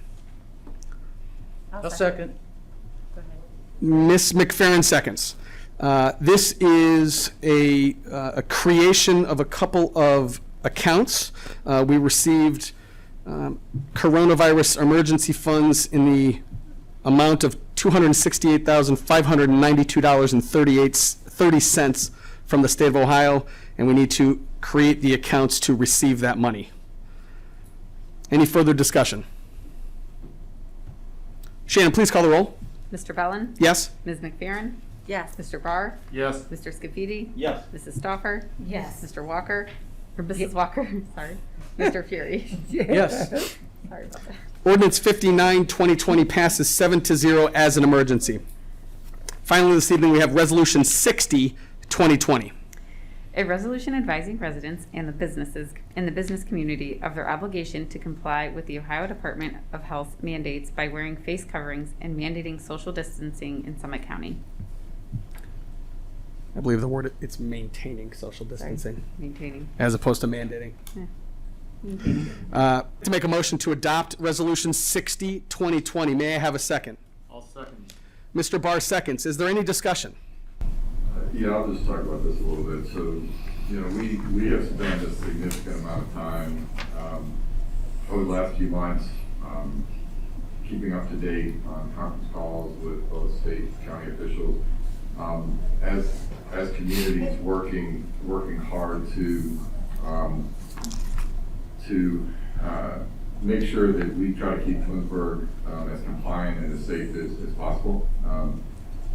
A second. Ms. McFerrin seconds. This is a creation of a couple of accounts. We received coronavirus emergency funds in the amount of $268,592.30 from the state of Ohio, and we need to create the accounts to receive that money. Any further discussion? Shannon, please call the roll. Mr. Bellin? Yes? Ms. McFerrin? Yes. Mr. Barr? Yes. Mr. Scafidi? Yes. Mrs. Stoffer? Yes. Mr. Walker? Or Mrs. Walker, sorry. Mr. Fury? Yes. Sorry about that. Ordinance 59, 2020 passes 7-0 as an emergency. Finally, this evening, we have Resolution 60, 2020. A resolution advising residents and the businesses in the business community of their obligation to comply with the Ohio Department of Health mandates by wearing face coverings and mandating social distancing in Summit County. I believe the word, it's maintaining social distancing Maintaining. as opposed to mandating. Maintaining. To make a motion to adopt Resolution 60, 2020. May I have a second? I'll second. Mr. Barr seconds. Is there any discussion? Yeah, I'll just talk about this a little bit. So, we have spent a significant amount of time over the last few months keeping up to date on conference calls with both state and county officials, as communities working hard to make sure that we try to keep Twinsburg as compliant and as safe as possible.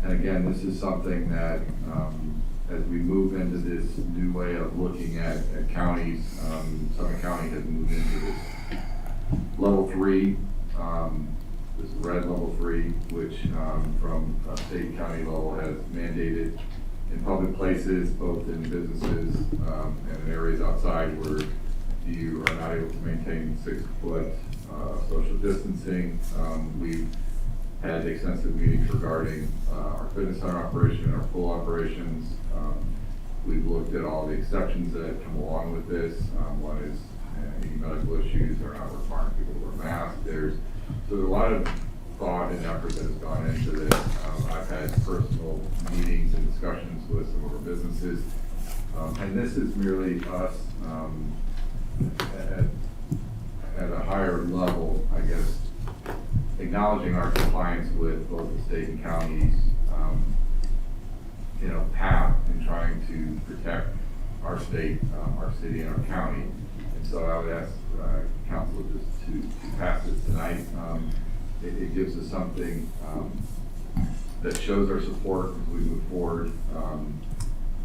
And again, this is something that, as we move into this new way of looking at counties, Summit County has moved into this level 3, this red level 3, which from a state and county level has mandated in public places, both in businesses and in areas outside where you are not able to maintain 6-foot social distancing. We've had extensive meetings regarding our fitness center operation and our pool operations. We've looked at all the exceptions that come along with this. One is any medical issues are not requiring people to wear masks. There's a lot of thought and effort that has gone into this. I've had personal meetings and discussions with some of our businesses. And this is merely us at a higher level, I guess, acknowledging our compliance with both the state and counties, path in trying to protect our state, our city, and our county. And so I would ask council just to pass this tonight. It gives us something that shows our support as we move forward,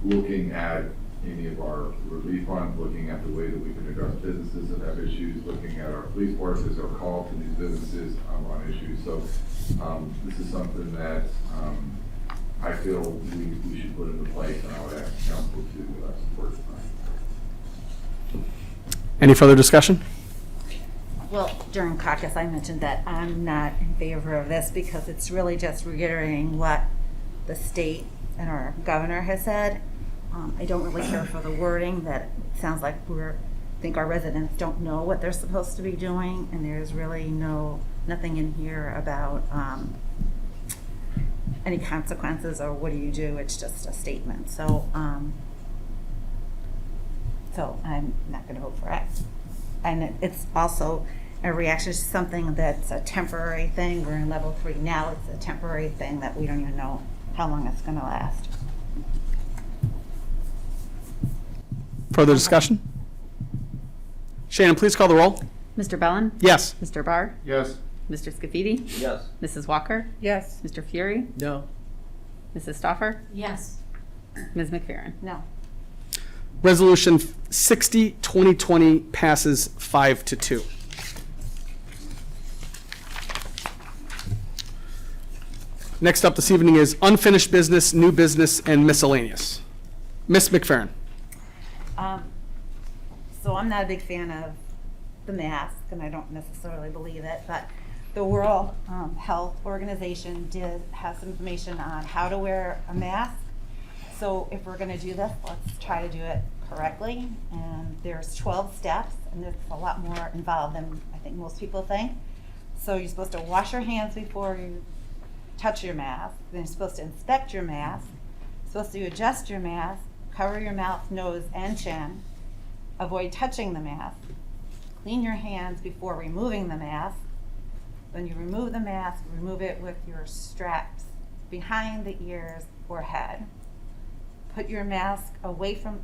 looking at any of our relief funds, looking at the way that we can address businesses that have issues, looking at our police forces, our call to these businesses on issues. So this is something that I feel we should put into place, and I would ask council to support it tonight. Any further discussion? Well, during caucus, I mentioned that I'm not in favor of this because it's really just reiterating what the state and our governor has said. I don't really care for the wording that it sounds like think our residents don't know what they're supposed to be doing, and there's really nothing in here about any consequences or what do you do. It's just a statement. So I'm not going to vote for it. And it's also a reaction to something that's a temporary thing. We're in level 3 now. It's a temporary thing that we don't even know how long it's going to last. Further discussion? Shannon, please call the roll. Mr. Bellin? Yes. Mr. Barr? Yes. Mr. Scafidi? Yes. Mrs. Walker? Yes. Mr. Fury? No. Mrs. Stoffer? Yes. Ms. McFerrin? No. Resolution 60, 2020 passes 5-2. Next up this evening is unfinished business, new business, and miscellaneous. Ms. McFerrin. So I'm not a big fan of the mask, and I don't necessarily believe it, but the World Health Organization did have some information on how to wear a mask. So if we're going to do this, let's try to do it correctly. And there's 12 steps, and it's a lot more involved than I think most people think. So you're supposed to wash your hands before you touch your mask. Then you're supposed to inspect your mask. You're supposed to adjust your mask, cover your mouth, nose, and chin. Avoid touching the mask. Clean your hands before removing the mask. When you remove the mask, remove it with your straps behind the ears or head. Pull your mask away from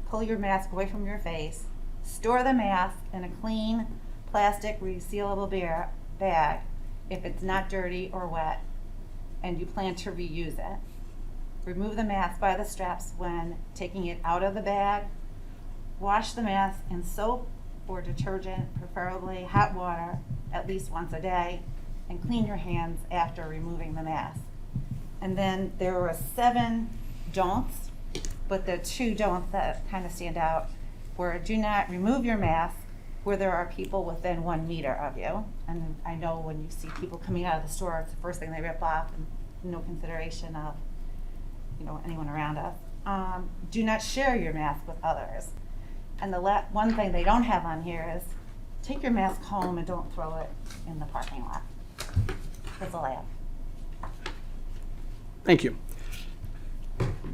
your face. Store the mask in a clean plastic resealable bag if it's not dirty or wet and you plan to reuse it. Remove the mask by the straps when taking it out of the bag. Wash the mask in soap or detergent, preferably hot water, at least once a day, and clean your hands after removing the mask. And then there were 7 don'ts, but the 2 don'ts that kind of stand out were do not remove your mask where there are people within 1 meter of you. And I know when you see people coming out of the store, it's the first thing they rip off, and no consideration of anyone around us. Do not share your mask with others. And the one thing they don't have on here is take your mask home and don't throw it in the parking lot. That's all I have. Thank you.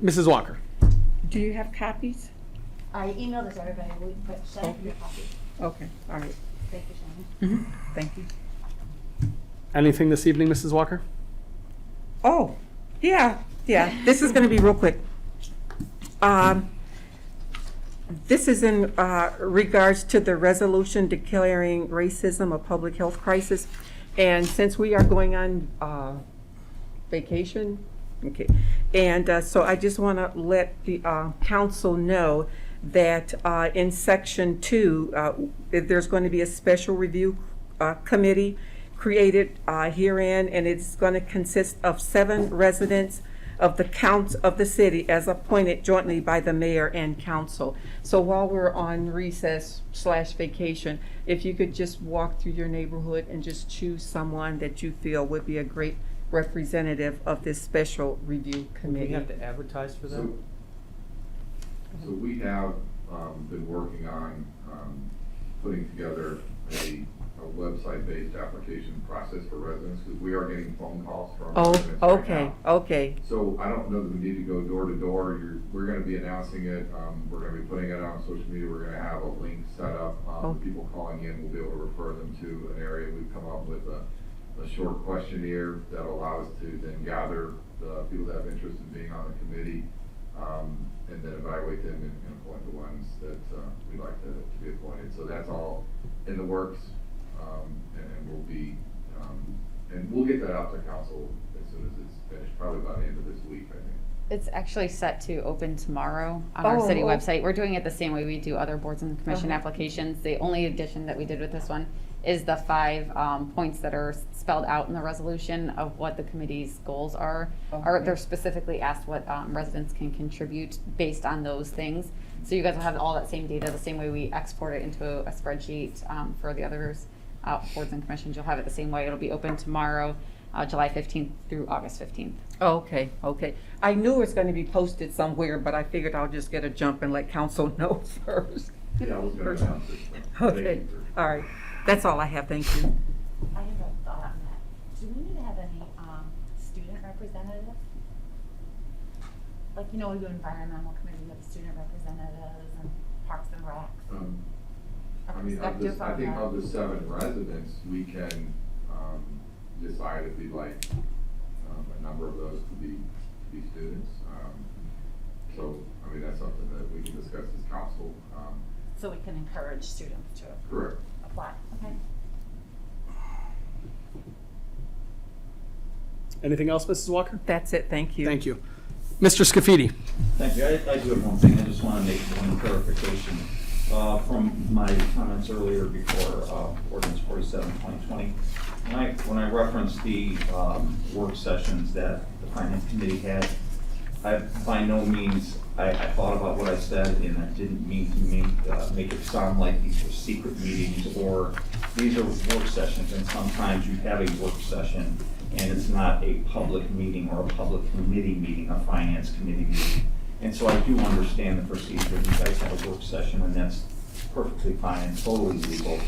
Mrs. Walker. Do you have copies? I emailed it to everybody, but send your copy. Okay, all right. Thank you, Shannon. Thank you. Anything this evening, Mrs. Walker? Oh, yeah. This is going to be real quick. This is in regards to the resolution declaring racism a public health crisis. And since we are going on vacation Okay. And so I just want to let the council know that in Section 2, there's going to be a special review committee created herein, and it's going to consist of 7 residents of the count of the city as appointed jointly by the mayor and council. So while we're on recess/vacation, if you could just walk through your neighborhood and just choose someone that you feel would be a great representative of this special review Do we committee. have to advertise for that? So we have been working on putting together a website-based application process for residents, because we are getting phone calls from Oh, residents right okay, now. okay. So I don't know that we need to go door to door. We're gonna be announcing it, we're gonna be putting it on social media, we're gonna have a link set up. Oh. The people calling in will be able to refer them to an area. We've come up with a short questionnaire that allows us to then gather the people that have interest in being on the committee, and then evaluate them and appoint the ones that we'd like to be appointed. So that's all in the works, and we'll be, and we'll get that out to council as soon as it's finished, probably by the end of this week, I think. It's actually set to open tomorrow on our city website. We're doing it the same way we do other boards and commission applications. The only addition that we did with this one is the 5 points that are spelled out in the resolution of what the committee's goals are. They're specifically asked what residents can contribute based on those things. So you guys will have all that same data, the same way we export it into a spreadsheet for the others, boards and commissions. You'll have it the same way. It'll be open tomorrow, July 15th through August 15th. Okay, okay. I knew it was going to be posted somewhere, but I figured I'll just get a jump and let council know first. Yeah, I was gonna announce it. Okay, all right. That's all I have, thank you. I have a thought on that. Do we need to have any student representatives? Like, you know, we do environmental committee, we have student representatives and parks and recs. I mean, I think of the 7 residents, we can decide if we'd like a number of those to be students. So, I mean, that's something that we can discuss as council. So we can encourage students to Correct. apply, okay? Anything else, Mrs. Walker? That's it, thank you. Thank you. Mr. Scafidi? Thank you. I do have one thing. I just want to make one clarification from my comments earlier before ordinance 47, 2020. When I referenced the work sessions that the finance committee had, I by no means, I thought about what I said, and I didn't mean to make it sound like these were secret meetings, or these are work sessions, and sometimes you have a work session and it's not a public meeting or a public committee meeting, a finance committee meeting. And so I do understand the procedure. You guys have a work session, and that's perfectly fine and totally legal.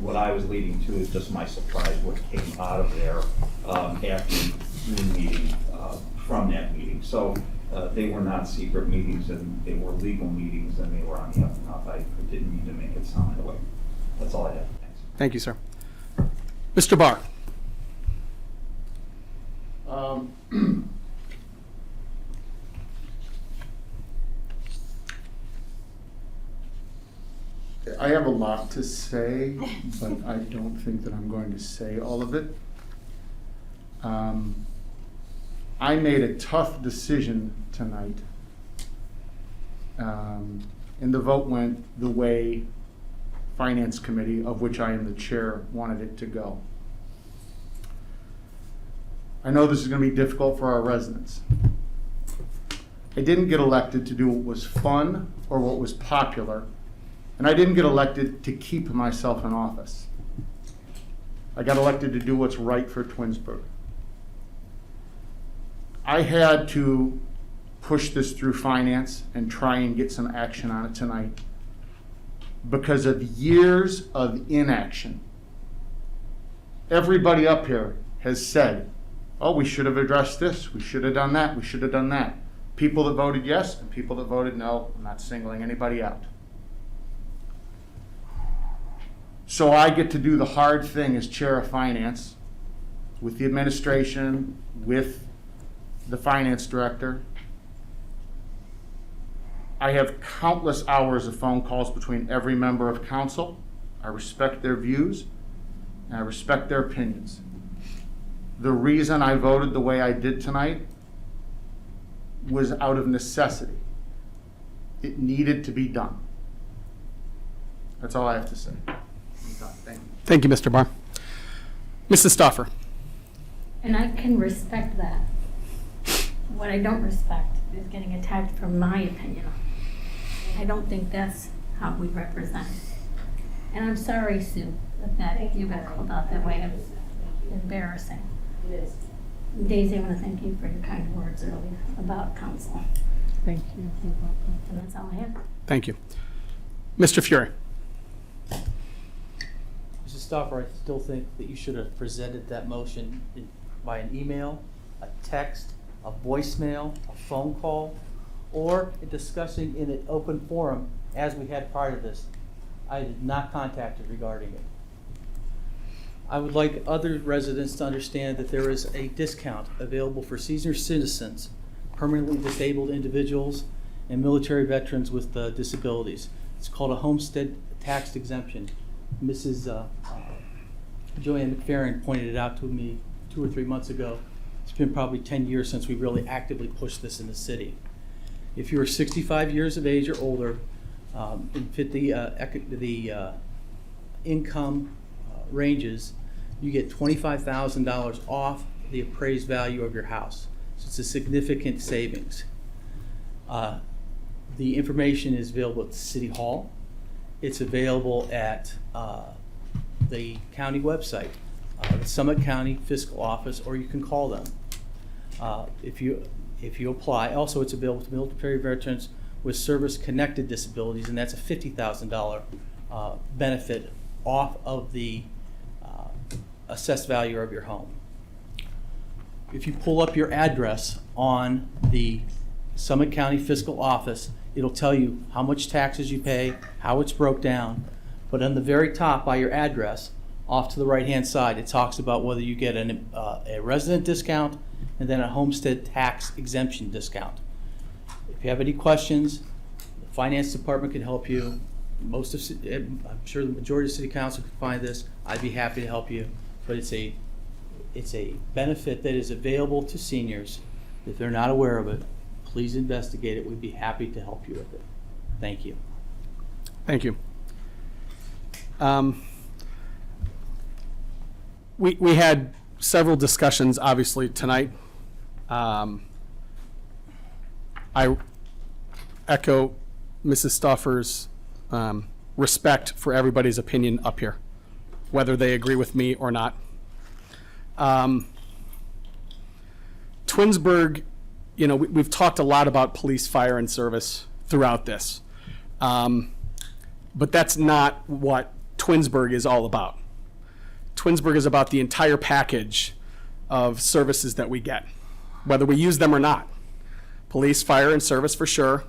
What I was leading to is just my surprise what came out of there after the meeting, from that meeting. So they were not secret meetings, and they were legal meetings, and they were on the up and up. I didn't mean to make it sound that way. That's all I have. Thanks. Thank you, sir. Mr. Barr? I have a lot to say, but I don't think that I'm going to say all of it. I made a tough decision tonight, and the vote went the way Finance Committee, of which I am the chair, wanted it to go. I know this is going to be difficult for our residents. I didn't get elected to do what was fun or what was popular, and I didn't get elected to keep myself in office. I got elected to do what's right for Twinsburg. I had to push this through finance and try and get some action on it tonight because of years of inaction. Everybody up here has said, oh, we should have addressed this, we should have done that, we should have done that. People that voted yes and people that voted no. I'm not singling anybody out. So I get to do the hard thing as chair of finance with the administration, with the finance director. I have countless hours of phone calls between every member of council. I respect their views and I respect their opinions. The reason I voted the way I did tonight was out of necessity. It needed to be done. That's all I have to say. Thank you. Thank you, Mr. Barr. Mrs. Stoffer. And I can respect that. What I don't respect is getting attacked for my opinion. I don't think that's how we represent. And I'm sorry, Sue, that you got called out that way. It was embarrassing. Daisy, I want to thank you for your kind words earlier about council. Thank you. And that's all I have. Thank you. Mr. Fury. Mrs. Stoffer, I still think that you should have presented that motion by an email, a text, a voicemail, a phone call, or discussing in an open forum as we had prior to this. I did not contact you regarding it. I would like other residents to understand that there is a discount available for senior citizens, permanently disabled individuals, and military veterans with disabilities. It's called a homestead tax exemption. Mrs. Joanne McFerrin pointed it out to me 2 or 3 months ago. It's been probably 10 years since we really actively pushed this in the city. If you're 65 years of age or older and fit the income ranges, you get $25,000 off the appraised value of your house. So it's a significant savings. The information is available at the City Hall. It's available at the county website, the Summit County Fiscal Office, or you can call them if you apply. Also, it's available to military veterans with service-connected disabilities, and that's a $50,000 benefit off of the assessed value of your home. If you pull up your address on the Summit County Fiscal Office, it'll tell you how much taxes you pay, how it's broke down, but on the very top by your address, off to the right-hand side, it talks about whether you get a resident discount and then a homestead tax exemption discount. If you have any questions, the Finance Department can help you. I'm sure the majority of City Council can find this. I'd be happy to help you, but it's a benefit that is available to seniors. If they're not aware of it, please investigate it. We'd be happy to help you with it. Thank you. Thank you. We had several discussions, obviously, tonight. I echo Mrs. Stoffer's respect for everybody's opinion up here, whether they agree with me or not. Twinsburg, we've talked a lot about police, fire, and service throughout this. But that's not what Twinsburg is all about. Twinsburg is about the entire package of services that we get, whether we use them or not. Police, fire, and service for sure,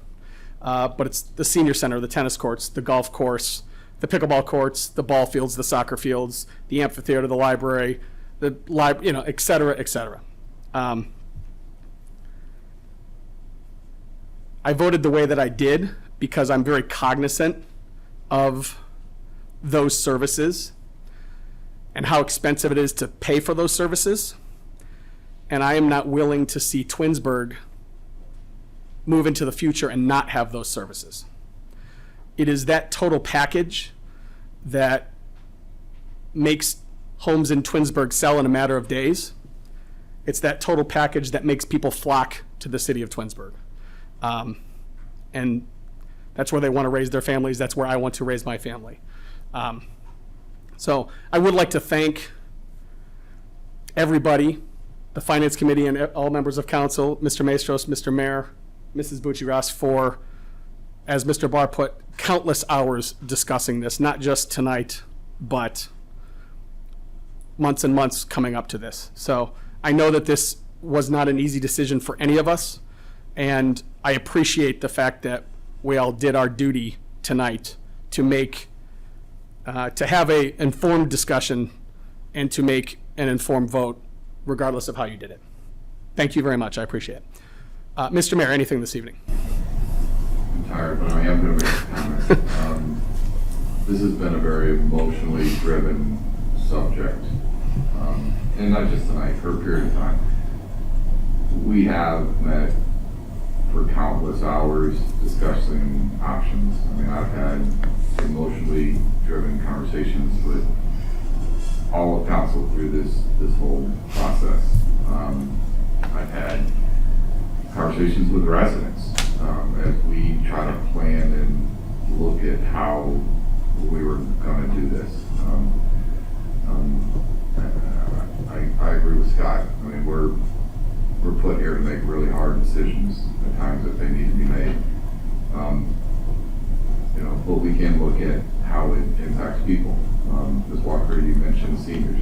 but it's the senior center, the tennis courts, the golf course, the pickleball courts, the ball fields, the soccer fields, the amphitheater, the library, et cetera, et cetera. I voted the way that I did because I'm very cognizant of those services and how expensive it is to pay for those services. And I am not willing to see Twinsburg move into the future and not have those services. It is that total package that makes homes in Twinsburg sell in a matter of days. It's that total package that makes people flock to the city of Twinsburg. And that's where they want to raise their families. That's where I want to raise my family. So I would like to thank everybody, the Finance Committee and all members of council, Mr. Maestros, Mr. Mayor, Mrs. Bucci-Ross, for, as Mr. Barr put, countless hours discussing this, not just tonight, but months and months coming up to this. So I know that this was not an easy decision for any of us, and I appreciate the fact that we all did our duty tonight to make, to have an informed discussion and to make an informed vote, regardless of how you did it. Thank you very much. I appreciate it. Mr. Mayor, anything this evening? I'm tired, but I am going to make a comment. This has been a very emotionally driven subject, and not just tonight, for a period of time. We have met for countless hours discussing options. I mean, I've had emotionally driven conversations with all of council through this whole process. I've had conversations with residents as we try to plan and look at how we were going to do this. I agree with Scott. I mean, we're put here to make really hard decisions at times that they need to be made. You know, but we can look at how it impacts people. Ms. Walker, you mentioned seniors.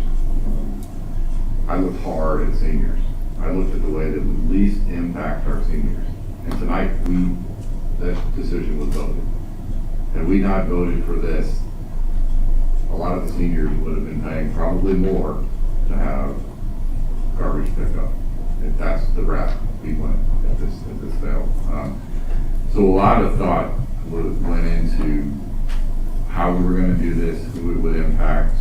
I looked hard at seniors. I looked at the way that would least impact our seniors. And tonight, that decision was voted. Had we not voted for this, a lot of the seniors would have been paying probably more to have garbage pickup. If that's the route we went, if this failed. So a lot of thought went into how we were going to do this, who it would impact.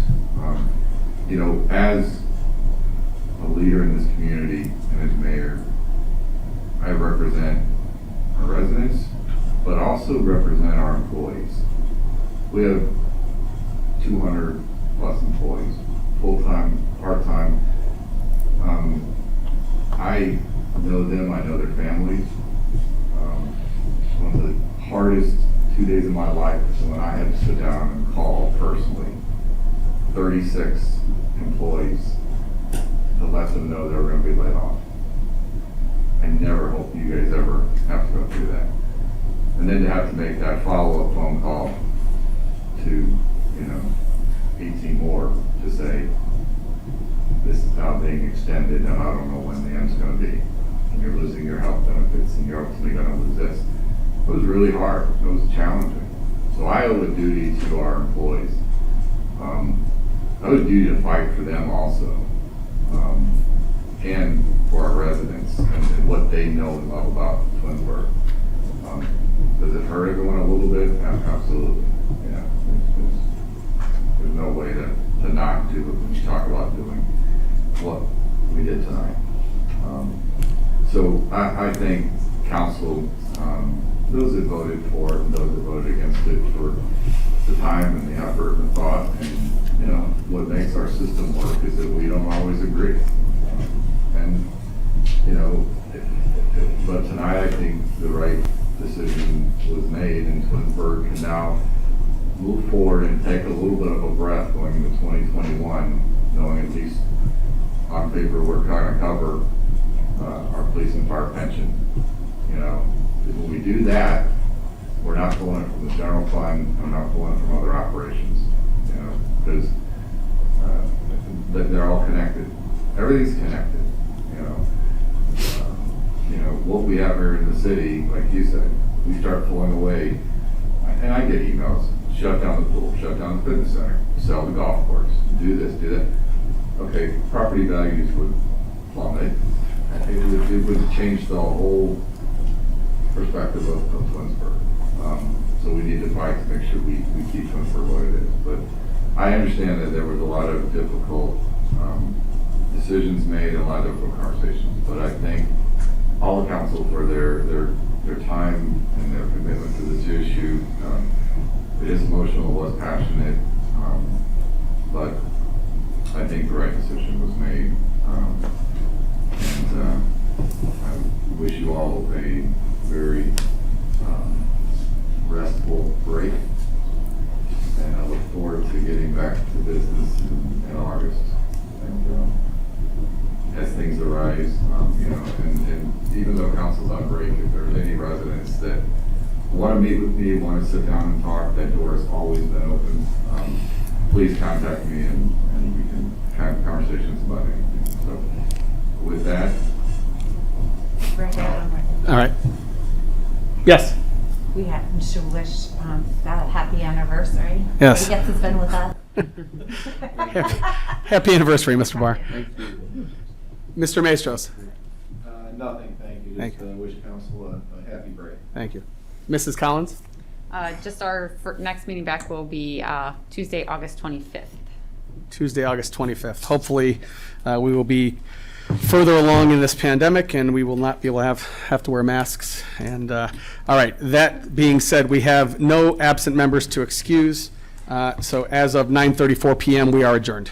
You know, as a leader in this community and as mayor, I represent our residents, but also represent our employees. We have 200 plus employees, full-time, part-time. I know them, I know their families. One of the hardest 2 days of my life is when I had to sit down and call personally 36 employees to let them know they were going to be laid off. I never hope you guys ever have to go through that. And then to have to make that follow-up phone call to, you know, 18 more to say, this is now being extended and I don't know when the end's going to be. And you're losing your health benefits and you're ultimately going to lose this. It was really hard. It was challenging. So I owe a duty to our employees. I owe a duty to fight for them also. And for our residents and what they know and love about Twinsburg. Does it hurt everyone a little bit? Absolutely. Yeah. There's no way to not do it when you talk about doing what we did tonight. So I thank council, those that voted for it and those that voted against it for the time and the effort and the thought. And, you know, what makes our system work is that we don't always agree. And, you know, but tonight I think the right decision was made and Twinsburg can now move forward and take a little bit of a breath going into 2021, knowing at least on paper we're trying to cover our police and fire pension. You know, when we do that, we're not pulling it from the general fund, we're not pulling it from other operations, you know, because they're all connected. Everything's connected, you know. You know, what we have here in the city, like you said, we start pulling away, and I get emails, shut down the pool, shut down the fitness center, sell the golf course, do this, do that. Okay, property values would plummet. It would change the whole perspective of Twinsburg. So we need to fight to make sure we keep Twinsburg what it is. But I understand that there was a lot of difficult decisions made and a lot of difficult conversations. But I thank all the council for their time and their commitment to this issue. It is emotional, it was passionate, but I think the right decision was made. And I wish you all a very restful break. And I look forward to getting back to business in August. And as things arise, you know, and even though council's on break, if there's any residents that want to meet with me, want to sit down and talk, that door has always been open. Please contact me and we can have conversations about anything. So with that. All right. Yes. We happen to wish Scott a happy anniversary. Yes. He gets to spend with us. Happy anniversary, Mr. Barr. Thank you. Mr. Maestros. Nothing, thank you. Thank Just wish council a happy break. Thank you. Mrs. Collins? Just our next meeting back will be Tuesday, August 25th. Tuesday, August 25th. Hopefully, we will be further along in this pandemic, and we will not be able to have to wear masks. And all right, that being said, we have no absent members to excuse. So as of 9:34 p.m., we are adjourned.